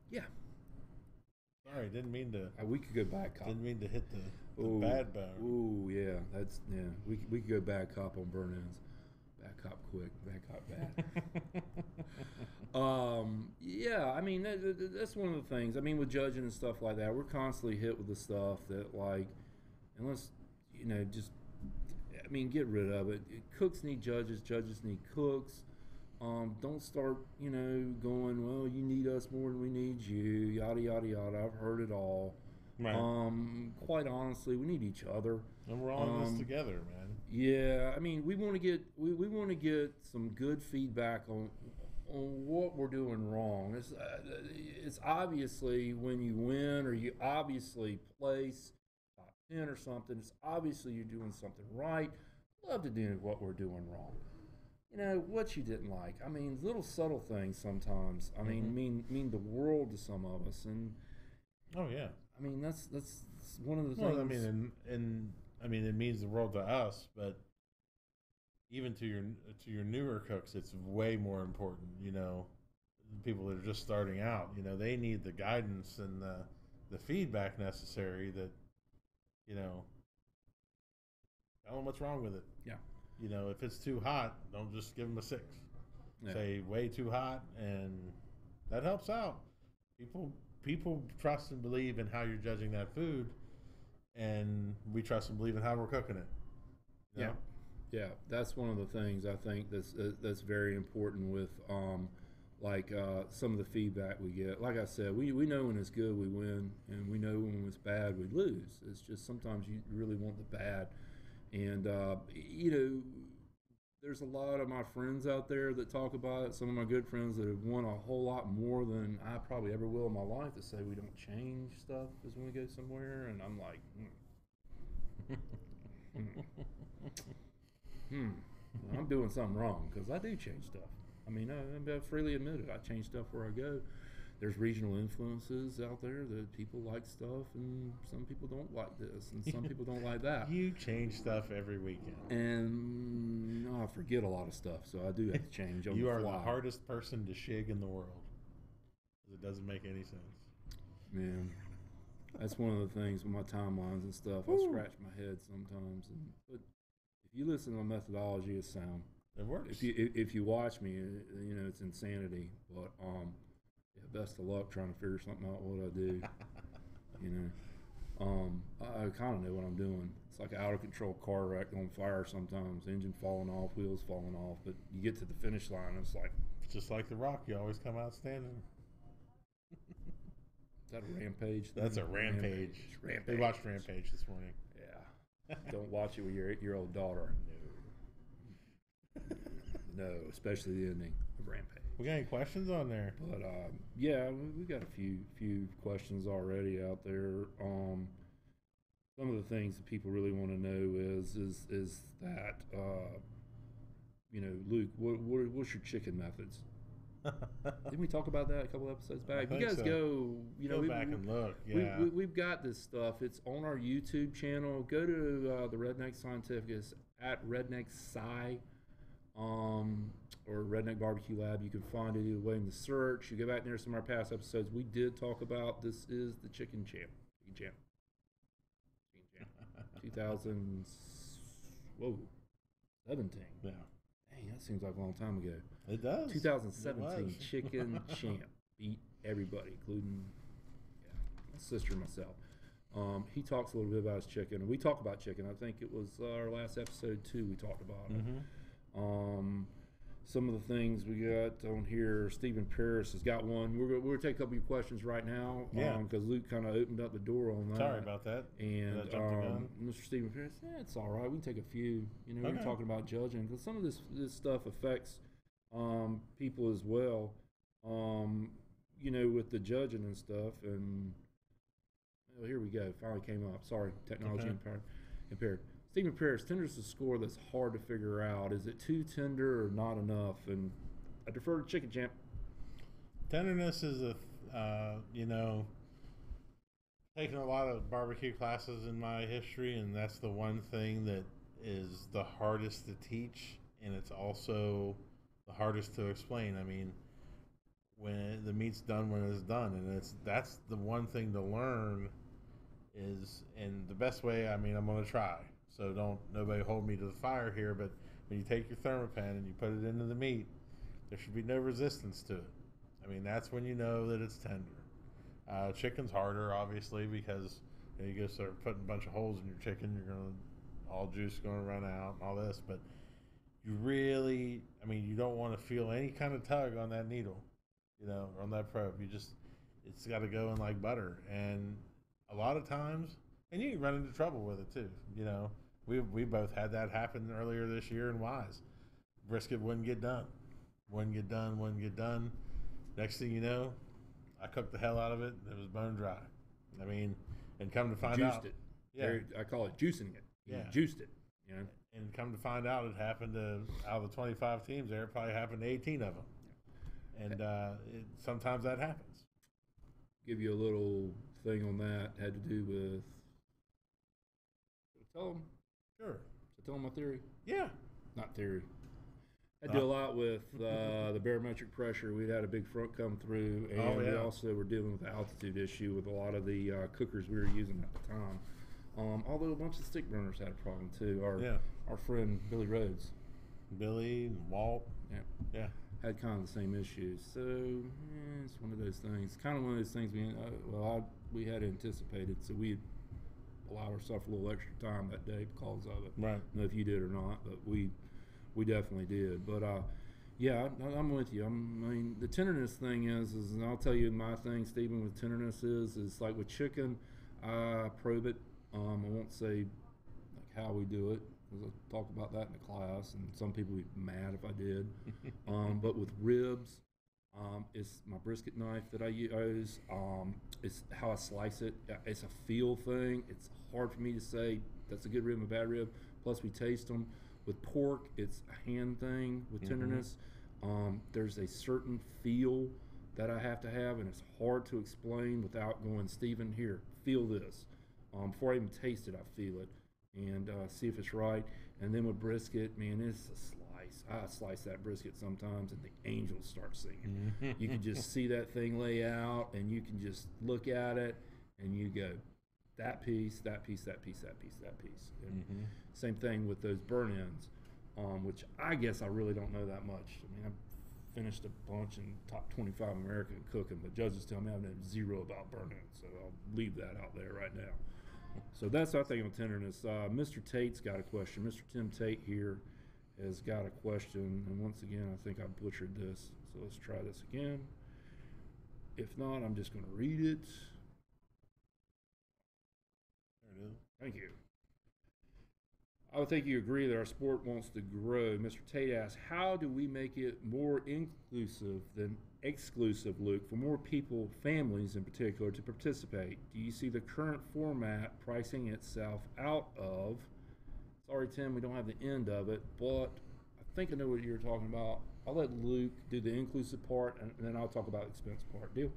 Yeah. Sorry, didn't mean to. We could go back cop. Didn't mean to hit the bad bone. Ooh, yeah, we could go bad cop on burn ends. Bad cop quick, bad cop bad. Yeah, I mean that's one of the things. I mean, with judging and stuff like that, we're constantly hit with the stuff that, like, unless just, I mean, get rid of it. Cooks need judges. Judges need cooks. Don't start, going, well, you need us more than we need you, yada, yada, yada. I've heard it all. Right. Quite honestly, we need each other. And we're all in this together, man. Yeah, I mean, we want to get some good feedback on what we're doing wrong. It's obviously when you win or you obviously place top 10 or something, it's obviously you're doing something right. Love to do what we're doing wrong. What you didn't like. I mean, little subtle things sometimes. I mean, mean the world to some of us. And oh yeah. I mean, that's one of the things. Well, I mean, and I mean, it means the world to us, but even to your newer cooks, it's way more important. People that are just starting out. They need the guidance and the feedback necessary that, you know, tell them what's wrong with it. Yeah. You know, if it's too hot, don't just give them a 6. Yeah. Say way too hot, and that helps out. People trust and believe in how you're judging that food, and we trust and believe in how we're cooking it. You know? Yeah, that's one of the things I think that's very important with some of the feedback we get. Like I said, we know when it's good we win, and we know when it's bad we lose. It's just sometimes you really want the bad, and you know, there's a lot of my friends out there that talk about it. Some of my good friends that have won a whole lot more than I probably ever will in my life, that say we don't change stuff because when we go somewhere, and I'm like, well, I'm doing something wrong because I do change stuff. I mean, I freely admit it. I change stuff where I go. There's regional influences out there that people like stuff, and some people don't like this, and some people don't like that. You change stuff every weekend. And I forget a lot of stuff, so I do have to change on You the are fly. the hardest person to shig in the world. It doesn't make any sense. Man, that's one of the things with my timelines and stuff. I scratch my head sometimes, but if you listen to my methodology, it's sound. It works. If you watch me, you know it's insanity. But yeah, best of luck trying to figure something out what I do. You know, I kind of know what I'm doing. It's like an out of control car wreck on fire sometimes. Engine falling off, wheels falling off. But you get to the finish line, and it's like just like The Rock. You always come out standing. Is that a Rampage? That's a Rampage. Rampage. We watched Rampage this morning. Yeah. Don't watch it with your 8-year-old daughter. No, especially the ending of Rampage. We got any questions on there? But yeah, we got a few questions already out there. Some of the things that people really want to know is that you know, Luke, what's your chicken methods? Didn't we talk about that a couple episodes back? You guys go, you know, go back and look. Yeah, we've got this stuff. It's on our YouTube channel. Go to the Redneck Scientific. It's at Redneck Sci. Or Redneck BBQ Lab. You can find it either way in the search. You go back there, some of our past episodes, we did talk about this is the Chicken Champ. 2017. Yeah. Dang, that seems like a long time ago. It does. 2017 Chicken Champ beat everybody, including my sister and myself. He talks a little bit about his chicken, and we talk about chicken. I think it was our last episode too. We talked about it. Some of the things we got on here, Stephen Paris has got one. We're going to take a couple of your questions right now. Because Luke kind of opened up the door on that. Sorry about that. And Mr. Stephen Paris, it's all right. We can take a few. You know, we're talking about judging because some of this stuff affects people as well. You know, with the judging and stuff. And here we go. Finally came up. Sorry, technology impaired. Stephen Paris, tenderness is a score that's hard to figure out. Is it too tender or not enough? And I defer to Chicken Champ. Tenderness is you know, taken a lot of barbecue classes in my history, and that's the one thing that is the hardest to teach, and it's also the hardest to explain. I mean, when the meat's done when it's done, and that's the one thing to learn is, and the best way, I mean, I'm going to try. So nobody hold me to the fire here, but when you take your thermopan and you put it into the meat, there should be no resistance to it. I mean, that's when you know that it's tender. Chicken's harder, obviously, because you go start putting a bunch of holes in your chicken, all juice is going to run out and all this. But you really, I mean, you don't want to feel any kind of tug on that needle, you know, or on that probe. It's got to go in like butter. And a lot of times, and you can run into trouble with it too, you know. We both had that happen earlier this year in Wise. Brisket wouldn't get done. Next thing you know, I cooked the hell out of it. It was bone dry. I mean, and come to find out. Juiced it. Yeah. I call it juicing it. You Yeah. Juiced it. You know? And come to find out, it happened to, out of the 25 teams there, it probably happened to 18 of them. And sometimes that happens. Give you a little thing on that. Had to do with, tell them. Sure. So tell them my theory. Yeah. Not theory. I do a lot with the barometric pressure. We had a big front come through, and Oh, yeah. we also were dealing with the altitude issue with a lot of the cookers we were using at the time. Although a bunch of stick burners had a problem too. Our friend Billy Rhodes, Billy, Walt. Yeah. had kind of the same issues. So it's one of those things. Kind of one of those things we had anticipated. So we allowed ourselves a little extra time that day because of it. Right. I don't know if you did or not, but we definitely did. But yeah, I'm with you. I mean, the tenderness thing is, and I'll tell you my thing, Stephen, with tenderness is like with chicken, I probe it. I won't say like how we do it, because I talked about that in the class, and some people would be mad if I did. But with ribs, it's my brisket knife that I use. It's how I slice it. It's a feel thing. It's hard for me to say that's a good rib and a bad rib. Plus, we taste them. With pork, it's a hand thing. With tenderness, there's a certain feel that I have to have, and it's hard to explain without going, Stephen, here, feel this. Before I even taste it, I feel it and see if it's right. And then with brisket, man, it's a slice. I slice that brisket sometimes, and the angels start singing. You can just see that thing lay out, and you can just look at it, and you go, that piece, that piece, that piece, that piece, that piece. And same thing with those burn ends, which I guess I really don't know that much. I mean, I've finished a bunch in top 25 American cooking, but judges tell me I know zero about burn ends, so I'll leave that out there right now. So that's our thing on tenderness. Mr. Tate's got a question. Mr. Tim Tate here has got a question, and once again, I think I butchered this, so let's try this again. If not, I'm just going to read it. There it is. Thank you. I would think you agree that our sport wants to grow. Mr. Tate asks, how do we make it more inclusive than exclusive, Luke, for more people, families in particular, to participate? Do you see the current format pricing itself out of? Sorry, Tim, we don't have the end of it, but I think I know what you're talking about. I'll let Luke do the inclusive part, and then I'll talk about the expense part. Deal?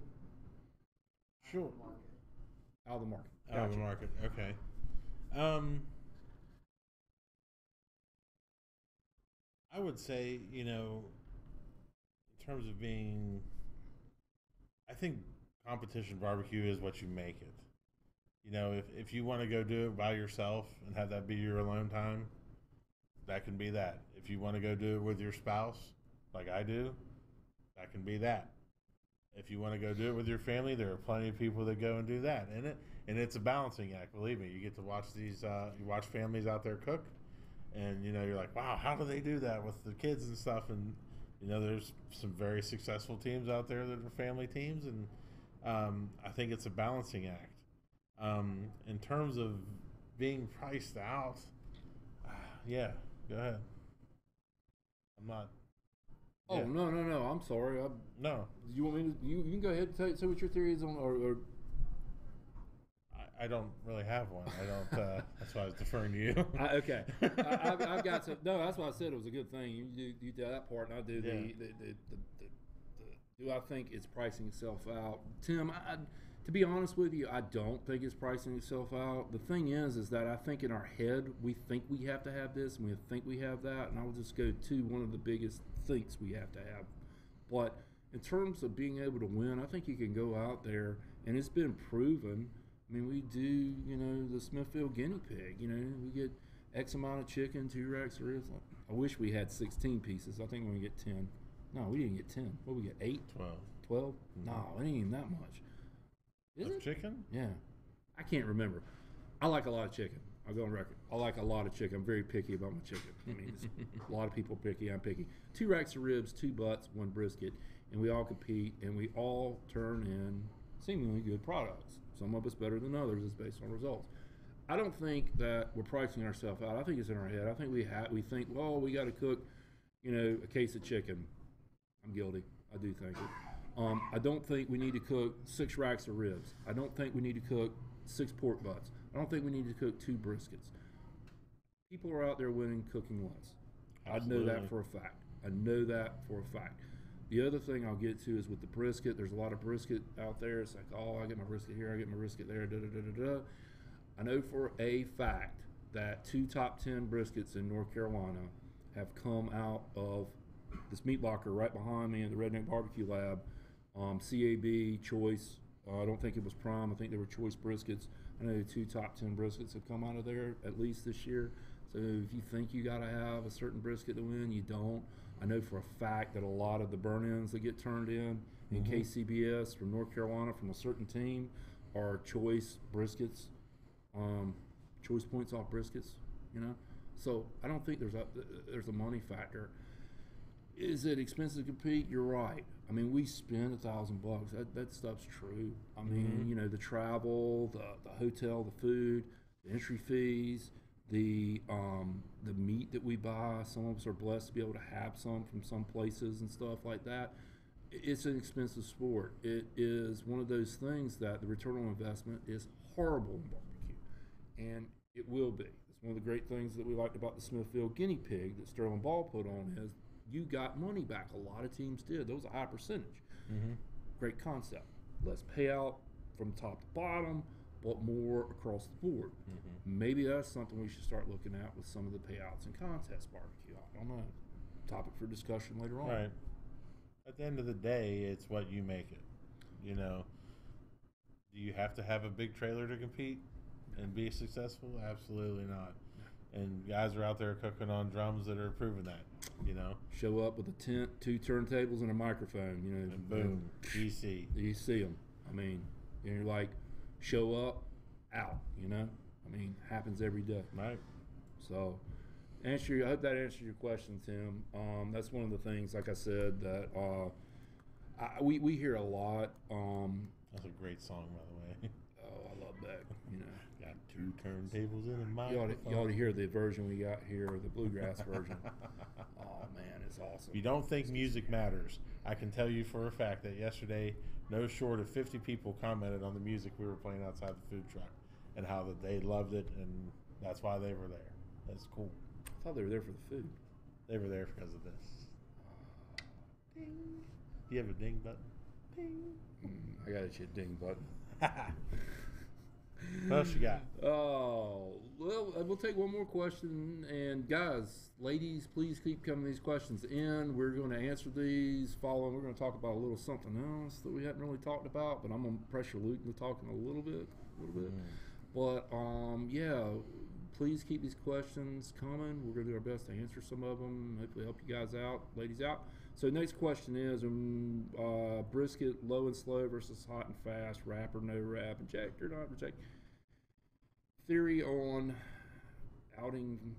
Sure. Out of the market. Out of the market. Okay. I would say, in terms of being, I think competition barbecue is what you make it. If you want to go do it by yourself and have that be your alone time, that can be that. If you want to go do it with your spouse, like I do, that can be that. If you want to go do it with your family, there are plenty of people that go and do that. And it's a balancing act, believe me. You get to watch you watch families out there cook, and you're like, wow, how do they do that with the kids and stuff? And there's some very successful teams out there that are family teams, and I think it's a balancing act. In terms of being priced out, yeah, go ahead. I'm not. Oh, yeah. no, I'm sorry. No. You want me to? You can go ahead and say what your theory is on, or I don't really have one. I don't. That's why I was deferring to you. Okay. I've got some. No, that's why I said it was a good thing. You do that part, and I do the do I think it's pricing itself out? Tim, to be honest with you, I don't think it's pricing itself out. The thing is that I think in our head we think we have to have this, and we think we have that, and I'll just go to one of the biggest thinks we have to have. But in terms of being able to win, I think you can go out there, and it's been proven. I mean, we do, the Smithfield guinea pig. We get X amount of chicken, 2 racks of ribs. I wish we had 16 pieces. I think we're going to get 10. No, we didn't get 10. What did we get, 8? 12. 12? Mm-hmm. No, it ain't even that much. Is Of it? chicken? Yeah. I can't remember. I like a lot of chicken. I'll go on record. I like a lot of chicken. I'm very picky about my chicken. I mean, a lot of people are picky. I'm picky. 2 racks of ribs, 2 butts, 1 brisket, and we all compete, and we all turn in seemingly good products. Some of us better than others. It's based on results. I don't think that we're pricing ourselves out. I think it's in our head. I think we think, well, we got to cook, a case of chicken. I'm guilty. I do think it. I don't think we need to cook 6 racks of ribs. I don't think we need to cook 6 pork butts. I don't think we need to cook 2 briskets. People are out there winning cooking less. Absolutely. I know that for a fact. I know that for a fact. The other thing I'll get to is with the brisket. There's a lot of brisket out there. It's like, oh, I get my brisket here, I get my brisket there, da-da-da-da-da. I know for a fact that 2 top 10 briskets in North Carolina have come out of this meat locker right behind me in the Redneck BBQ Lab. CAB, Choice. I don't think it was Prime. I think they were Choice briskets. I know the 2 top 10 briskets have come out of there at least this year. So if you think you got to have a certain brisket to win, you don't. I know for a fact that a lot of the burn-ins that get turned in KCBS from North Carolina from a certain team are Choice briskets, Choice points off briskets, you know. So I don't think there's a money factor. Is it expensive to compete? You're right. I mean, we spend $1,000. That stuff's true. I mean, you know, the travel, the hotel, the food, the entry fees, the meat that we buy. Some of us are blessed to be able to have some from some places and stuff like that. It's an expensive sport. It is one of those things that the return on investment is horrible in barbecue, and it will be. It's one of the great things that we liked about the Smithfield guinea pig that Sterling Ball put on is you got money back. A lot of teams did. That was a high percentage. Great concept. Less payout from top to bottom, but more across the board. Maybe that's something we should start looking at with some of the payouts and contest barbecue. I don't know. Topic for discussion later on. Right. At the end of the day, it's what you make it. You know, do you have to have a big trailer to compete and be successful? Absolutely not. And guys are out there cooking on drums that are proving that, you know. Show up with a tent, 2 turntables, and a microphone, you know. And boom, you see them. I mean, you're like, show up, out, you know. I mean, happens every day. Right. So, I hope that answered your question, Tim. That's one of the things, like I said, that we hear a lot. That's a great song, by the way. Oh, I love that, you know. Got 2 turntables in a You microphone. ought to hear the version we got here, the bluegrass version. Oh, man, it's awesome. If you don't think music matters, I can tell you for a fact that yesterday, no short of 50 people commented on the music we were playing outside the food truck and how that they loved it, and that's why they were there. That's cool. I thought they were there for the food. They were there because of this. Ding. Do you have a ding button? Ding. I got you a ding button. What else you got? Oh, well, we'll take one more question. And guys, ladies, please keep coming these questions in. We're going to answer these following. We're going to talk about a little something else that we hadn't really talked about, but I'm going to pressure Luke into talking a little bit. But, yeah, please keep these questions coming. We're going to do our best to answer some of them, hopefully help you guys out, ladies out. So next question is, brisket low and slow versus hot and fast, wrap or no wrap, inject or not inject. Theory on cutting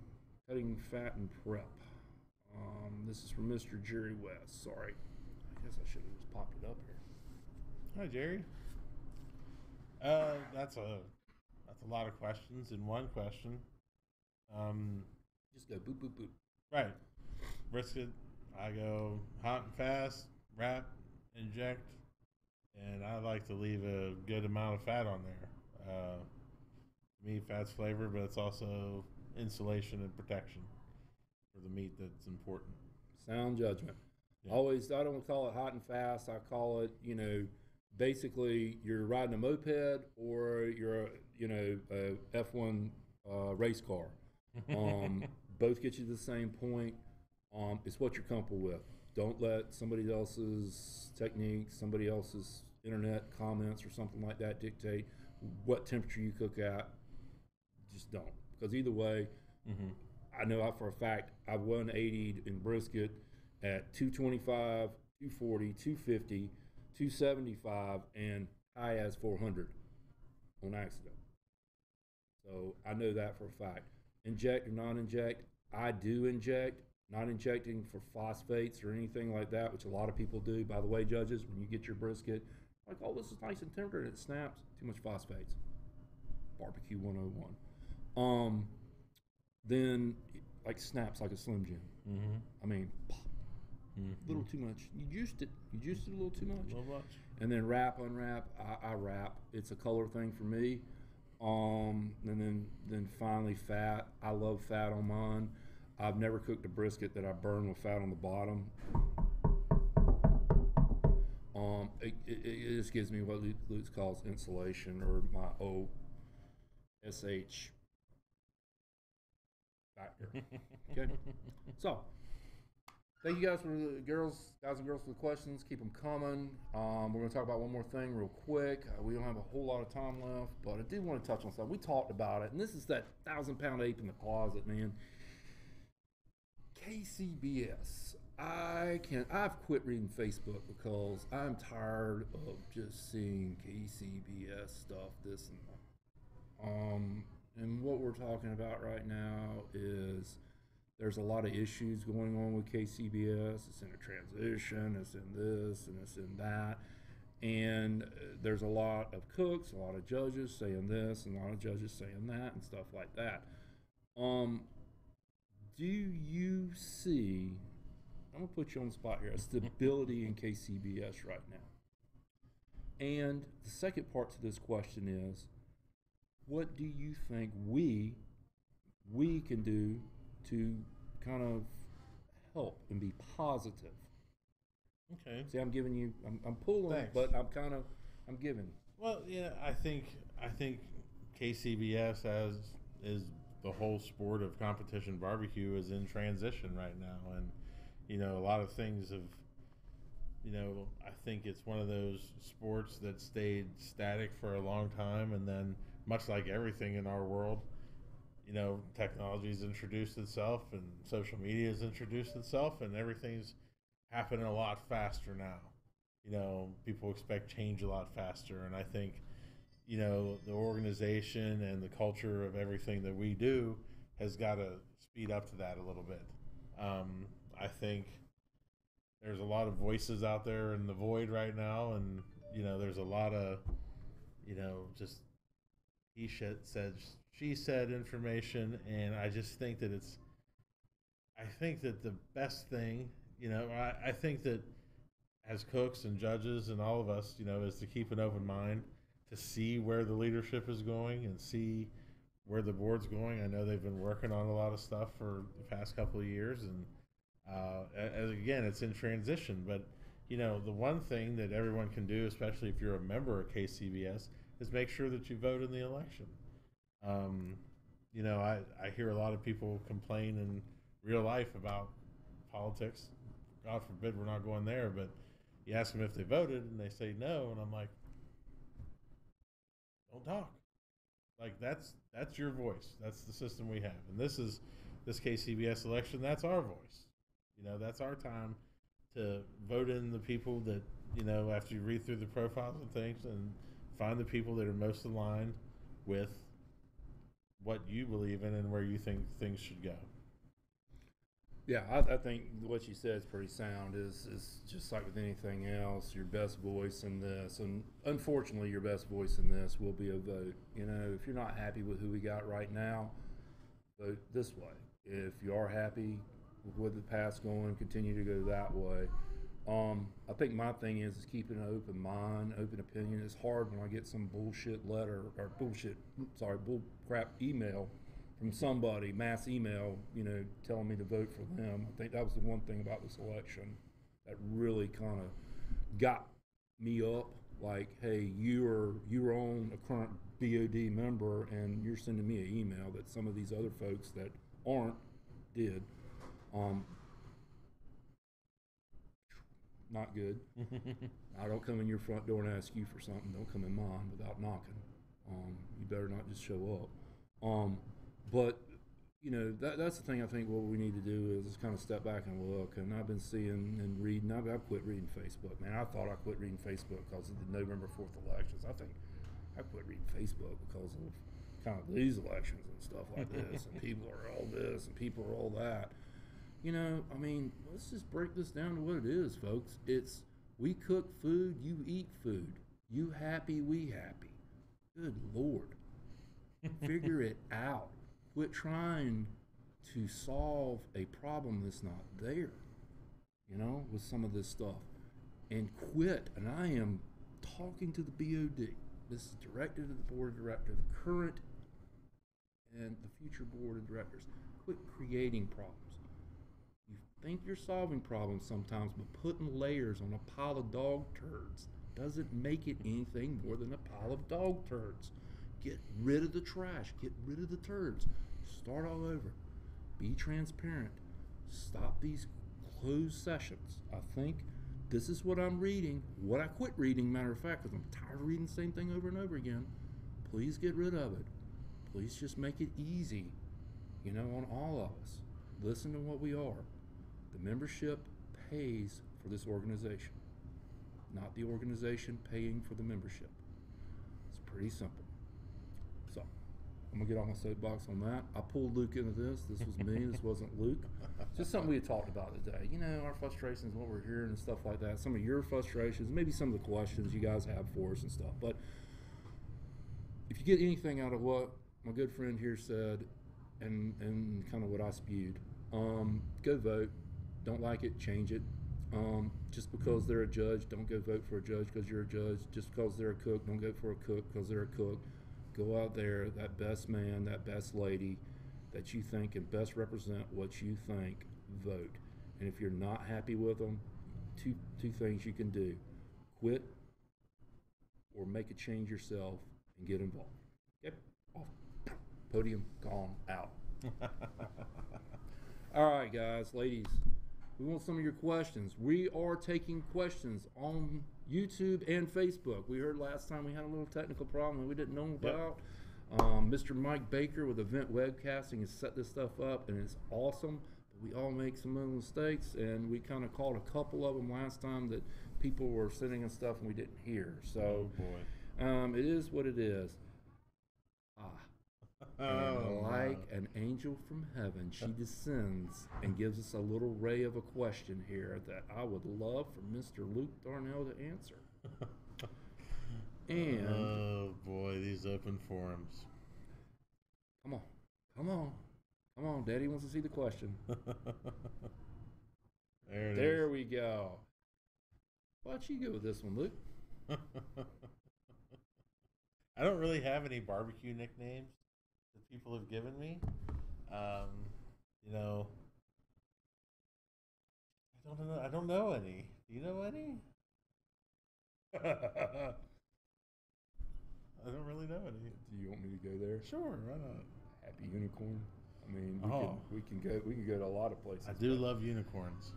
fat and prep. This is from Mr. Jerry West. Sorry, I guess I should have just popped it up here. Hi, Jerry. That's a lot of questions in one question. Just go boop boop boop. Right, brisket. I go hot and fast, wrap, inject, and I like to leave a good amount of fat on there. To me, fat's flavor, but it's also insulation and protection for the meat that's important. Sound judgment. Yeah. Always, I don't call it hot and fast. I call it, you know, basically you're riding a moped or you're, a F1 race car. Both get you to the same point. It's what you're comfortable with. Don't let somebody else's technique, somebody else's internet comments or something like that dictate what temperature you cook at. Just don't. Because either way, I know for a fact I've 180'd in brisket at 225, 240, 250, 275, and high as 400 on accident. So I know that for a fact. Inject or non-inject, I do inject. Not injecting for phosphates or anything like that, which a lot of people do. By the way, judges, when you get your brisket, like, oh, this is nice and tender, and it snaps. Too much phosphates. Barbecue 101. Then, like, snaps like a Slim Jim. I mean, pop. A little too much. You juiced it. You juiced it a little too much. A little much. And then wrap, unwrap. I wrap. It's a color thing for me. And then finally fat. I love fat on mine. I've never cooked a brisket that I burn with fat on the bottom. It just gives me what Luke calls insulation, or my OSH factor. Okay, so Thank you guys for the guys and girls for the questions. Keep them coming. We're going to talk about one more thing real quick. We don't have a whole lot of time left, but I do want to touch on something. We talked about it, and this is that 1,000-pound ape in the closet, man. KCBS. I've quit reading Facebook because I'm tired of just seeing KCBS stuff, this and that. And what we're talking about right now is there's a lot of issues going on with KCBS. It's in a transition, it's in this, and it's in that. And there's a lot of cooks, a lot of judges saying this, and a lot of judges saying that, and stuff like that. Do you see, I'm going to put you on the spot here, a stability in KCBS right now? And the second part to this question is, what do you think we can do to kind of help and be positive? Okay. See, I'm giving you, I'm pulling, Thanks. but I'm giving. Well, yeah, I think KCBS is the whole sport of competition barbecue is in transition right now, and a lot of things have, I think it's one of those sports that stayed static for a long time, and then much like everything in our world, technology's introduced itself and social media has introduced itself, and everything's happening a lot faster now. People expect change a lot faster, and I think the organization and the culture of everything that we do has got to speed up to that a little bit. I think there's a lot of voices out there in the void right now, and there's a lot of just he said, she said information, and I just think that I think that the best thing, I think that as cooks and judges and all of us, is to keep an open mind to see where the leadership is going and see where the board's going. I know they've been working on a lot of stuff for the past couple of years, and again, it's in transition. But the one thing that everyone can do, especially if you're a member of KCBS, is make sure that you vote in the election. I hear a lot of people complain in real life about politics. God forbid we're not going there, but you ask them if they voted and they say no, and I'm like, don't talk. Like that's your voice. That's the system we have, and this KCBS election. That's our voice. That's our time to vote in the people that after you read through the profiles and things, and find the people that are most aligned with what you believe in and where you think things should go. Yeah, I think what you said is pretty sound. Is just like with anything else, your best voice in this, and unfortunately, your best voice in this will be a vote. If you're not happy with who we got right now, vote this way. If you are happy with the past going, continue to go that way. I think my thing is keeping an open mind, open opinion. It's hard when I get some bullshit letter or bull crap email from somebody, mass email, telling me to vote for them. I think that was the one thing about this election that really kind of got me up. Like, hey, you're on a current BOD member, and you're sending me an email that some of these other folks that aren't did. Not good. I don't come in your front door and ask you for something. Don't come in mine without knocking. You better not just show up. But that's the thing. I think what we need to do is just kind of step back and look. And I've been seeing and reading. I've quit reading Facebook, man. I thought I quit reading Facebook because of the November 4th elections. I think I quit reading Facebook because of kind of these elections and stuff like this. And people are all this and people are all that. Let's just break this down to what it is, folks. It's we cook food, you eat food. You happy, we happy. Good Lord. Figure it out. Quit trying to solve a problem that's not there, with some of this stuff. And quit. And I am talking to the BOD. This is directed to the board of directors, the current and the future board of directors. Quit creating problems. You think you're solving problems sometimes, but putting layers on a pile of dog turds doesn't make it anything more than a pile of dog turds. Get rid of the trash. Get rid of the turds. Start all over. Be transparent. Stop these closed sessions. I think this is what I'm reading, what I quit reading, matter of fact, because I'm tired of reading the same thing over and over again. Please get rid of it. Please just make it easy, on all of us. Listen to what we are. The membership pays for this organization, not the organization paying for the membership. It's pretty simple. So, I'm going to get off my soapbox on that. I pulled Luke into this. This was me. This wasn't Luke. Just something we had talked about today. Our frustrations, what we're hearing and stuff like that. Some of your frustrations, maybe some of the questions you guys have for us and stuff. But if you get anything out of what my good friend here said and kind of what I spewed, go vote. Don't like it, change it. Just because they're a judge, don't go vote for a judge because you're a judge. Just because they're a cook, don't go for a cook because they're a cook. Go out there, that best man, that best lady that you think can best represent what you think, vote. And if you're not happy with them, two things you can do. Quit or make a change yourself and get involved. Yep, off. Podium, gone, out. All right, guys, ladies, we want some of your questions. We are taking questions on YouTube and Facebook. We heard last time we had a little technical problem that we didn't know about. Mr. Mike Baker with Event Webcasting has set this stuff up, and it's awesome. But we all make some little mistakes, and we kind of caught a couple of them last time that people were sending us stuff and we didn't hear. So, it is what it is. And like an angel from heaven, she descends and gives us a little ray of a question here that I would love for Mr. Luke Darnell to answer. And oh boy, these open forums. Come on, Daddy wants to see the question. There we go. Why don't you go with this one, Luke? I don't really have any barbecue nicknames that people have given me. I don't know any. Do you know any? I don't really know any. Do you want me to go there? Sure, why not? Happy Unicorn. I mean, we can go to a lot of places. I do love unicorns.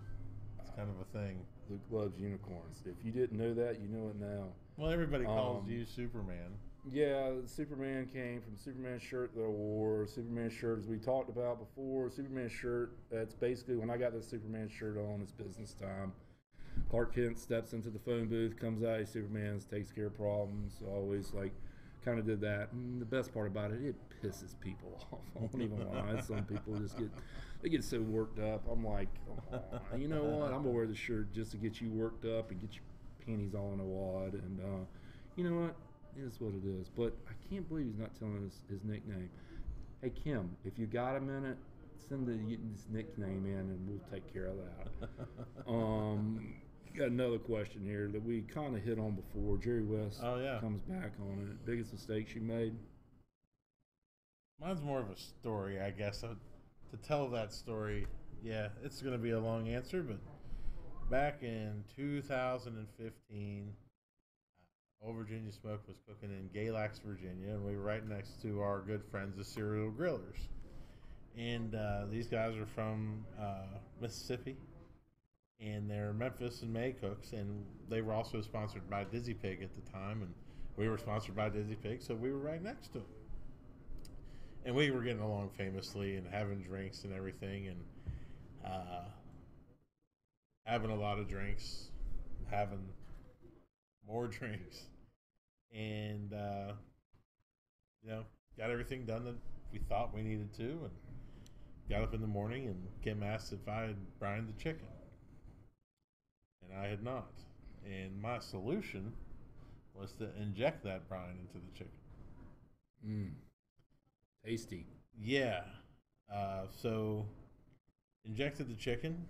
It's kind of a thing. Luke loves unicorns. If you didn't know that, you know it now. Well, everybody calls you Superman. Yeah, Superman came from Superman shirt that I wore. Superman shirt, as we talked about before, Superman shirt, that's basically when I got this Superman shirt on, it's business time. Clark Kent steps into the phone booth, comes out, he's Superman, takes care of problems. Always kind of did that. And the best part about it, it pisses people off. I won't even lie. Some people they get so worked up. I'm like, oh, you know what? I'm gonna wear the shirt just to get you worked up and get your panties all in a wad. And you know what? It is what it is. But I can't believe he's not telling us his nickname. Hey, Kim, if you got a minute, send his nickname in and we'll take care of that. Got another question here that we kind of hit on before. Jerry West comes back on it. Biggest mistakes you made? Mine's more of a story, I guess. To tell that story, it's going to be a long answer, but back in 2015, Old Virginia Smoke was cooking in Galax, Virginia, and we were right next to our good friends, the Serial Grillers. And these guys are from Mississippi, and they're Memphis and May cooks, and they were also sponsored by Dizzy Pig at the time, and we were sponsored by Dizzy Pig, so we were right next to them. And we were getting along famously and having drinks and everything, and having a lot of drinks, having more drinks, and got everything done that we thought we needed to, and got up in the morning, and Kim asked if I had brined the chicken, and I had not. And my solution was to inject that brine into the chicken. Tasty. Yeah. So injected the chicken,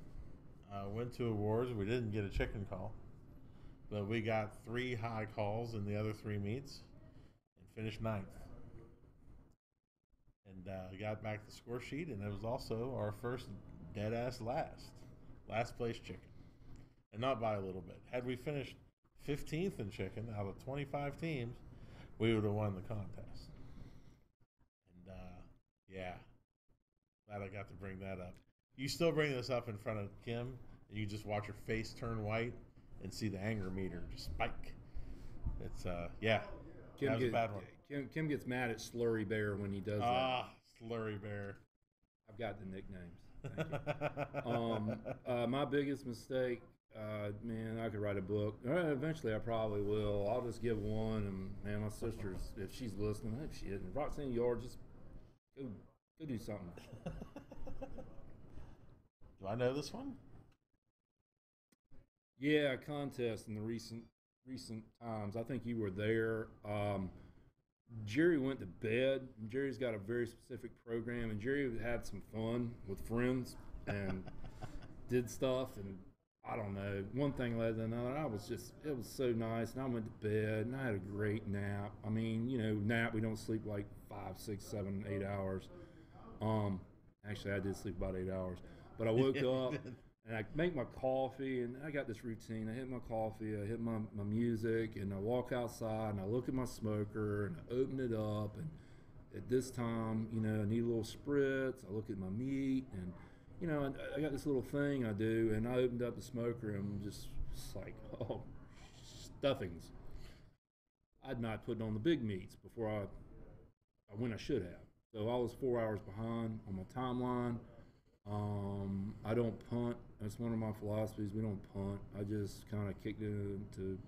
went to awards. We didn't get a chicken call, but we got 3 high calls in the other 3 meets and finished 9th. And got back the score sheet, and it was also our first dead-ass last place chicken. And not by a little bit. Had we finished 15th in chicken out of 25 teams, we would have won the contest. And glad I got to bring that up. You still bring this up in front of Kim, and you just watch her face turn white and see the anger meter just spike. It's yeah, that was a bad one. Kim gets mad at Slurry Bear when he does that. Ah, Slurry Bear. I've got the nicknames. Thank you. My biggest mistake, man, I could write a book. Eventually, I probably will. I'll just give one, and man, my sister's, if she's listening, if she isn't, Roxanne Yard, just go do something. Do I know this one? Yeah, a contest in the recent times. I think you were there. Jerry went to bed. Jerry's got a very specific program, and Jerry had some fun with friends and did stuff. And I don't know, one thing led to another. It was so nice. And I went to bed, and I had a great nap. I mean, nap, we don't sleep like 5, 6, 7, 8 hours. Actually, I did sleep about 8 hours. But I woke up, and I make my coffee, and I got this routine. I hit my coffee, I hit my music, and I walk outside, and I look at my smoker, and I open it up, and at this time, I need a little spritz. I look at my meat, and, I got this little thing I do, and I opened up the smoker, and just like, oh, stuffings. I'd not put on the big meats before when I should have. So I was 4 hours behind on my timeline. I don't punt. That's one of my philosophies. We don't punt. I just kind of kicked it into,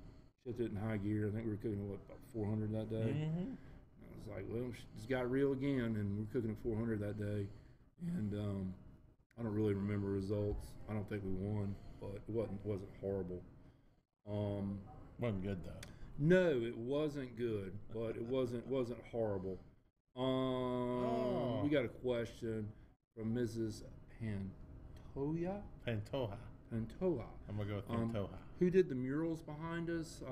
shifted it in high gear. I think we were cooking about 400 that day. Mm-hmm. I was like, well, just got real again, and we're cooking at 400 that day. And I don't really remember results. I don't think we won, but it wasn't horrible. Wasn't good though. No, it wasn't good, but it wasn't horrible. We got a question from Mrs. Pantoja. I'm gonna go with Pantoja. Who did the murals behind us?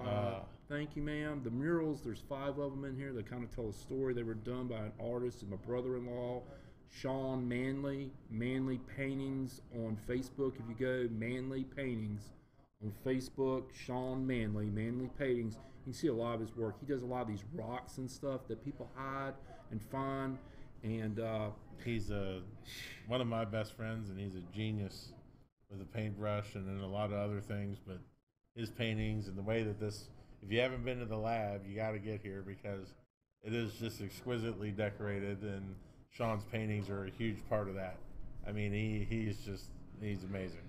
Thank you, ma'am. The murals, there's 5 of them in here. They kind of tell a story. They were done by an artist and my brother-in-law, Sean Manley. Manley Paintings on Facebook. If you go Manley Paintings on Facebook, Sean Manley Paintings, you can see a lot of his work. He does a lot of these rocks and stuff that people hide and find. And he's one of my best friends, and he's a genius with a paintbrush and then a lot of other things. But his paintings and the way that if you haven't been to the lab, you got to get here because it is just exquisitely decorated, and Sean's paintings are a huge part of that. I mean, he's amazing.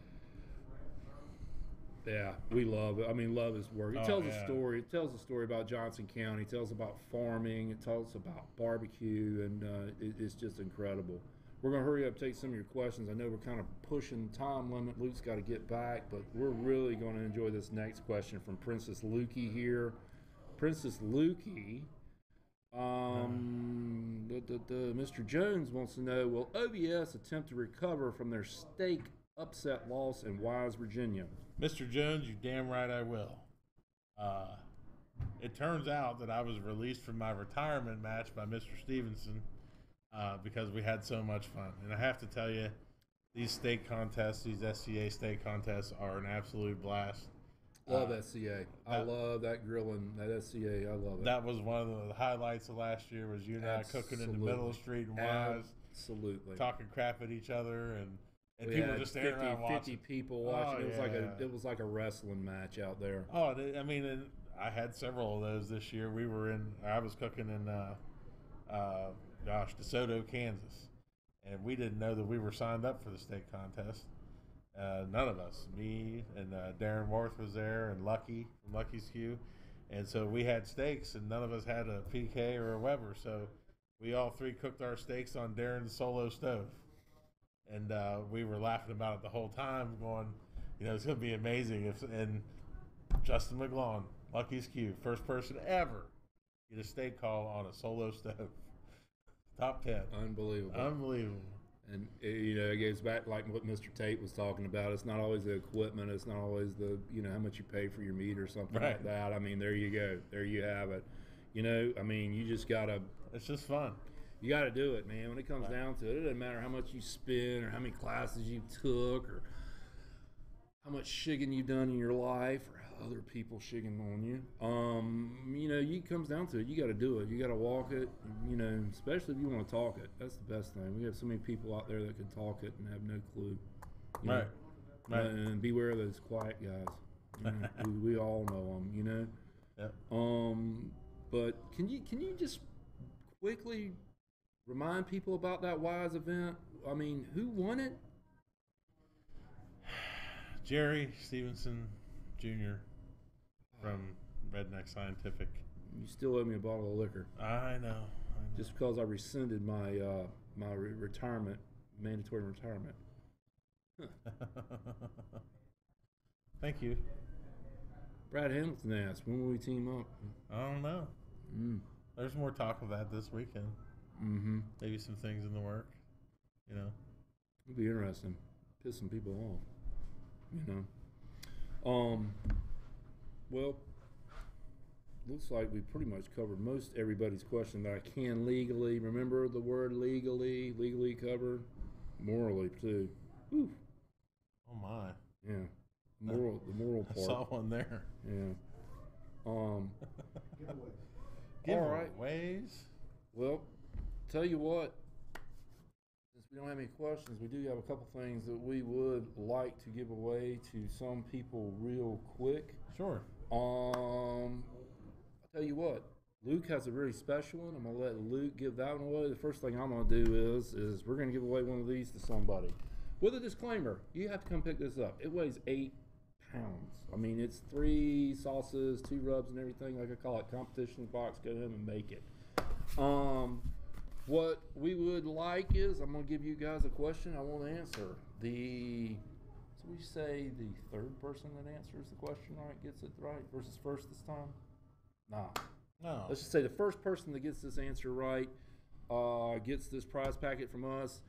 Yeah, we love it. I mean, love his work. It tells a story. It tells a story about Johnson County. It tells about farming. It tells about barbecue, and it's just incredible. We're going to hurry up, take some of your questions. I know we're kind of pushing time limit. Luke's got to get back, but we're really going to enjoy this next question from Princess Lukey here. Princess Lukey, Mr. Jones wants to know, will OBS attempt to recover from their steak upset loss in Wise, Virginia? Mr. Jones, you damn right I will. It turns out that I was released from my retirement match by Mr. Stevenson because we had so much fun. And I have to tell you, these steak contests, these SCA steak contests are an absolute blast. Love SCA. I love that grilling, that SCA. I love it. That was one of the highlights of last year was you and I cooking in the middle of the street in Wise. Absolutely. Talking crap at each other and people just standing around watching. 50 people watching. It was like a wrestling match out there. Oh, I mean, and I had several of those this year. I was cooking in, DeSoto, Kansas, and we didn't know that we were signed up for the steak contest. None of us. Me and Darren Worth was there, and Lucky from Lucky's Q, and so we had steaks, and none of us had a PK or a Weber, so we all 3 cooked our steaks on Darren's solo stove. And we were laughing about it the whole time, going, it's going to be amazing. And Justin McGlawn, Lucky's Q, first person ever get a steak call on a solo stove. Top 10. Unbelievable. And, it goes back like what Mr. Tate was talking about. It's not always the equipment. It's not always the, how much you pay for your meat or something like that. I mean, there you go. There you have it. I mean, you just got to. It's just fun. You got to do it, man. When it comes down to it, it doesn't matter how much you spend or how many classes you took or how much shigging you've done in your life or how other people shigging on you. It comes down to it. You got to do it. You got to walk it, especially if you want to talk it. That's the best thing. We have so many people out there that can talk it and have no clue. Right. Right. And beware of those quiet guys. You know, we all know them, you know. Yep. But can you just quickly remind people about that Wise event? I mean, who won it? Jerry Stevenson Jr. from Redneck Scientific. You still owe me a bottle of liquor. I know. Just because I rescinded my retirement, mandatory retirement. Thank you. Brad Hamilton asked, when will we team up? I don't know. There's more talk of that this weekend. Mm-hmm. Maybe some things in the work. You know. It'll be interesting. Piss some people off. You know. Well, looks like we pretty much covered most everybody's question that I can legally. Remember the word legally covered, morally too. Whew. Oh my. Yeah. The moral part. I saw one there. Yeah. Giveaways. All right. Well, tell you what. Since we don't have any questions, we do have a couple things that we would like to give away to some people real quick. Sure. I'll tell you what. Luke has a very special one. I'm gonna let Luke give that one away. The first thing I'm gonna do is we're gonna give away one of these to somebody. With a disclaimer, you have to come pick this up. It weighs 8 pounds. I mean, it's 3 sauces, 2 rubs, and everything. Like I call it, competition box. Go home and make it. What we would like is, I'm gonna give you guys a question I want to answer. So we say the third person that answers the question right gets it right versus first this time? Nah. No. Let's just say the first person that gets this answer right gets this prize packet from us.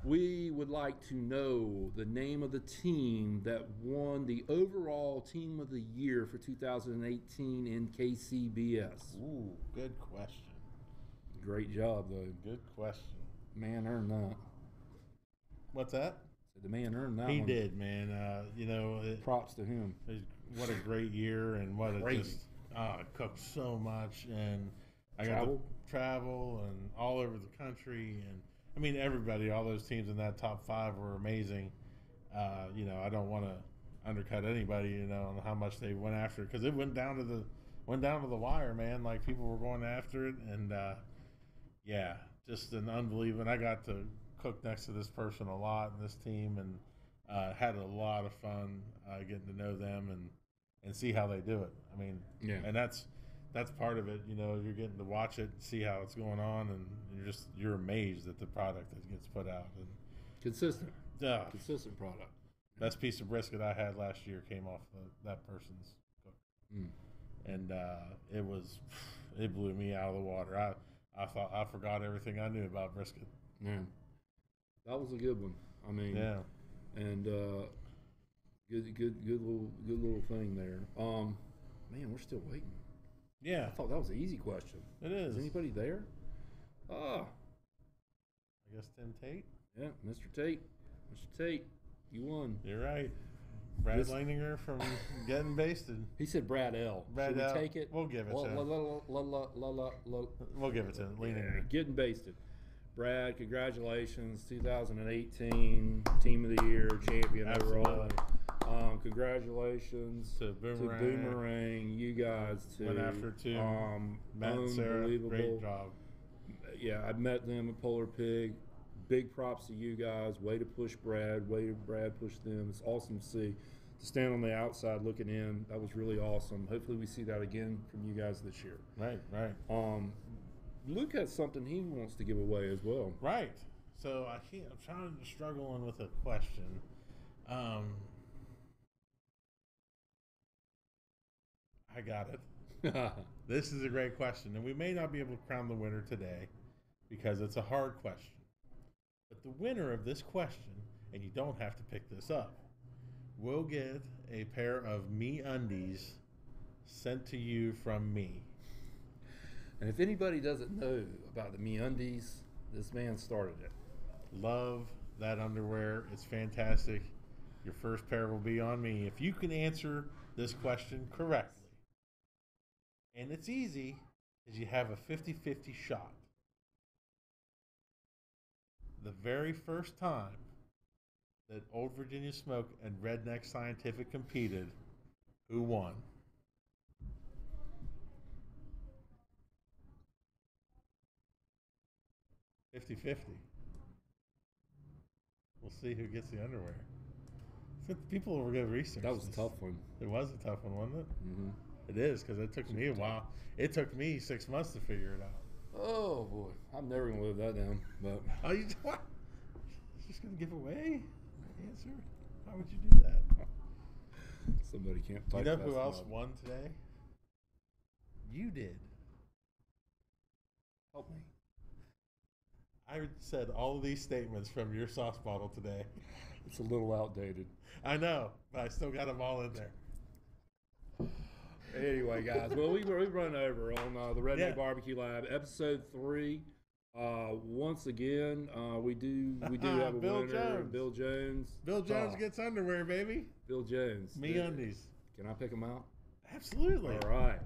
We would like to know the name of the team that won the overall Team of the Year for 2018 in KCBS. Ooh, good question. Great job, though. Good question. Man earned that. What's that? So the man earned that He one. did, man. You know, Props to him. what a great year, and what a Crazy. just I cooked so much, and I got Travel? to travel and all over the country, and I mean everybody, all those teams in that top 5 were amazing. You know, I don't want to undercut anybody, you know, on how much they went after it, because it went down to the wire, man. Like people were going after it, and yeah, just an unbelievable. And I got to cook next to this person a lot and this team, and had a lot of fun getting to know them and see how they do it. I mean, Yeah. and that's part of it. You know, you're getting to watch it, see how it's going on, and you're amazed at the product that gets put out. And Consistent product. best piece of brisket I had last year came off that person's cook, and it blew me out of the water. I thought I forgot everything I knew about brisket. Yeah. That was a good one. I mean, Yeah. And good little thing there. Man, we're still waiting. Yeah, I thought that was an easy question. it is. Is anybody there? I guess Tim Tate. Yeah, Mr. Tate. Mr. Tate, you won. You're right. Brad This- Leininger from Getting Basted. He said Brad L. Brad Should L. we take it? We'll give it to him. We'll give it to him. Leininger. Getting basted. Brad, congratulations. 2018 Team of the Year champion overall. Absolutely. Congratulations To Boomerang. You guys too. Went after two. Matt and Sarah, unbelievable. great job. Yeah, I met them at Polar Pig. Big props to you guys. Way to push Brad. Way to Brad push them. It's awesome to see. To stand on the outside looking in, that was really awesome. Hopefully we see that again from you guys this year. Right. Luke has something he wants to give away as well. Right. So I'm struggling with a question. I got it. This is a great question, and we may not be able to crown the winner today because it's a hard question. But the winner of this question, and you don't have to pick this up, will get a pair of Me Undies sent to you from me. And if anybody doesn't know about the MeUndies, this man started it. Love that underwear. It's fantastic. Your first pair will be on me. If you can answer this question correctly, and it's easy, is you have a 50-50 shot. The very first time that Old Virginia Smoke and Redneck Scientific competed, who won? $50-50. We'll see who gets the underwear. People were good research. That was a tough one. It was a tough one, wasn't it? Mm-hmm. It is, because it took me a while. It took me 6 months to figure it out. Oh boy, I'm never gonna live that down. But oh, you what? Just gonna give away the answer? Why would you do that? Somebody can't type. You know who else won today? You did. Help me. I said all of these statements from your sauce bottle today. It's a little outdated. I know, but I still got them all in there. Anyway, guys, well, we run over on the Redneck BBQ Lab, episode 3. Once again, we do have a Bill winner, Jones. Bill Jones. Bill Jones gets underwear, baby. Bill Jones. Me undies. Can I pick them out? Absolutely. All right.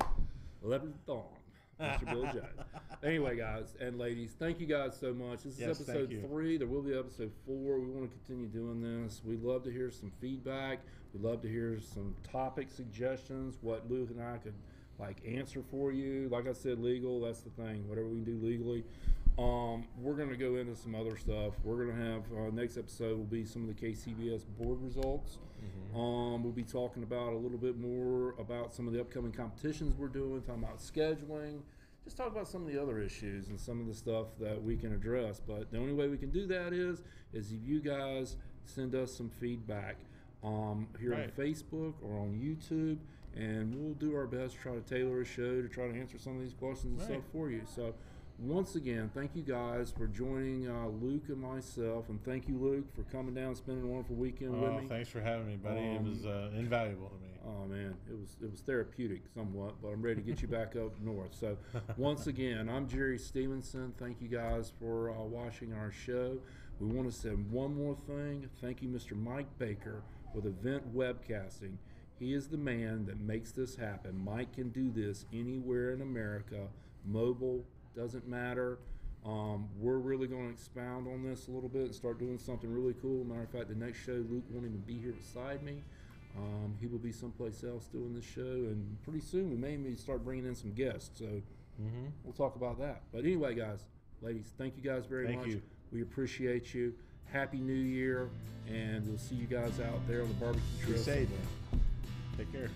Leopard thong. Mr. Bill Jones. Anyway, guys and ladies, thank you guys so much. This is episode 3. There will be episode 4. We want to continue doing this. We'd love to hear some feedback. We'd love to hear some topic suggestions, what Luke and I could answer for you. Like I said, legal, that's the thing. Whatever we can do legally. We're going to go into some other stuff. We're going to have, next episode will be some of the KCBS board results. Mm-hmm. We'll be talking about a little bit more about some of the upcoming competitions we're doing, talking about scheduling, just talk about some of the other issues and some of the stuff that we can address. But the only way we can do that is if you guys send us some feedback here on Facebook or on YouTube, and we'll do our best to try to tailor a show to try to answer some of these questions and stuff for you. So once again, thank you guys for joining Luke and myself, and thank you, Luke, for coming down and spending a wonderful weekend with me. Thanks for having me, buddy. It was invaluable to me. Oh man, it was therapeutic somewhat, but I'm ready to get you back up north. So once again, I'm Jerry Stevenson. Thank you guys for watching our show. We want to say one more thing. Thank you, Mr. Mike Baker, with Event Webcasting. He is the man that makes this happen. Mike can do this anywhere in America, mobile, doesn't matter. We're really going to expound on this a little bit and start doing something really cool. Matter of fact, the next show, Luke won't even be here beside me. He will be someplace else doing this show, and pretty soon we may even start bringing in some guests. So we'll talk about that. But anyway, guys, ladies, thank you guys very much. You. We appreciate you. Happy New Year, and we'll see you guys out there on the barbecue trail. Be safe. Take care.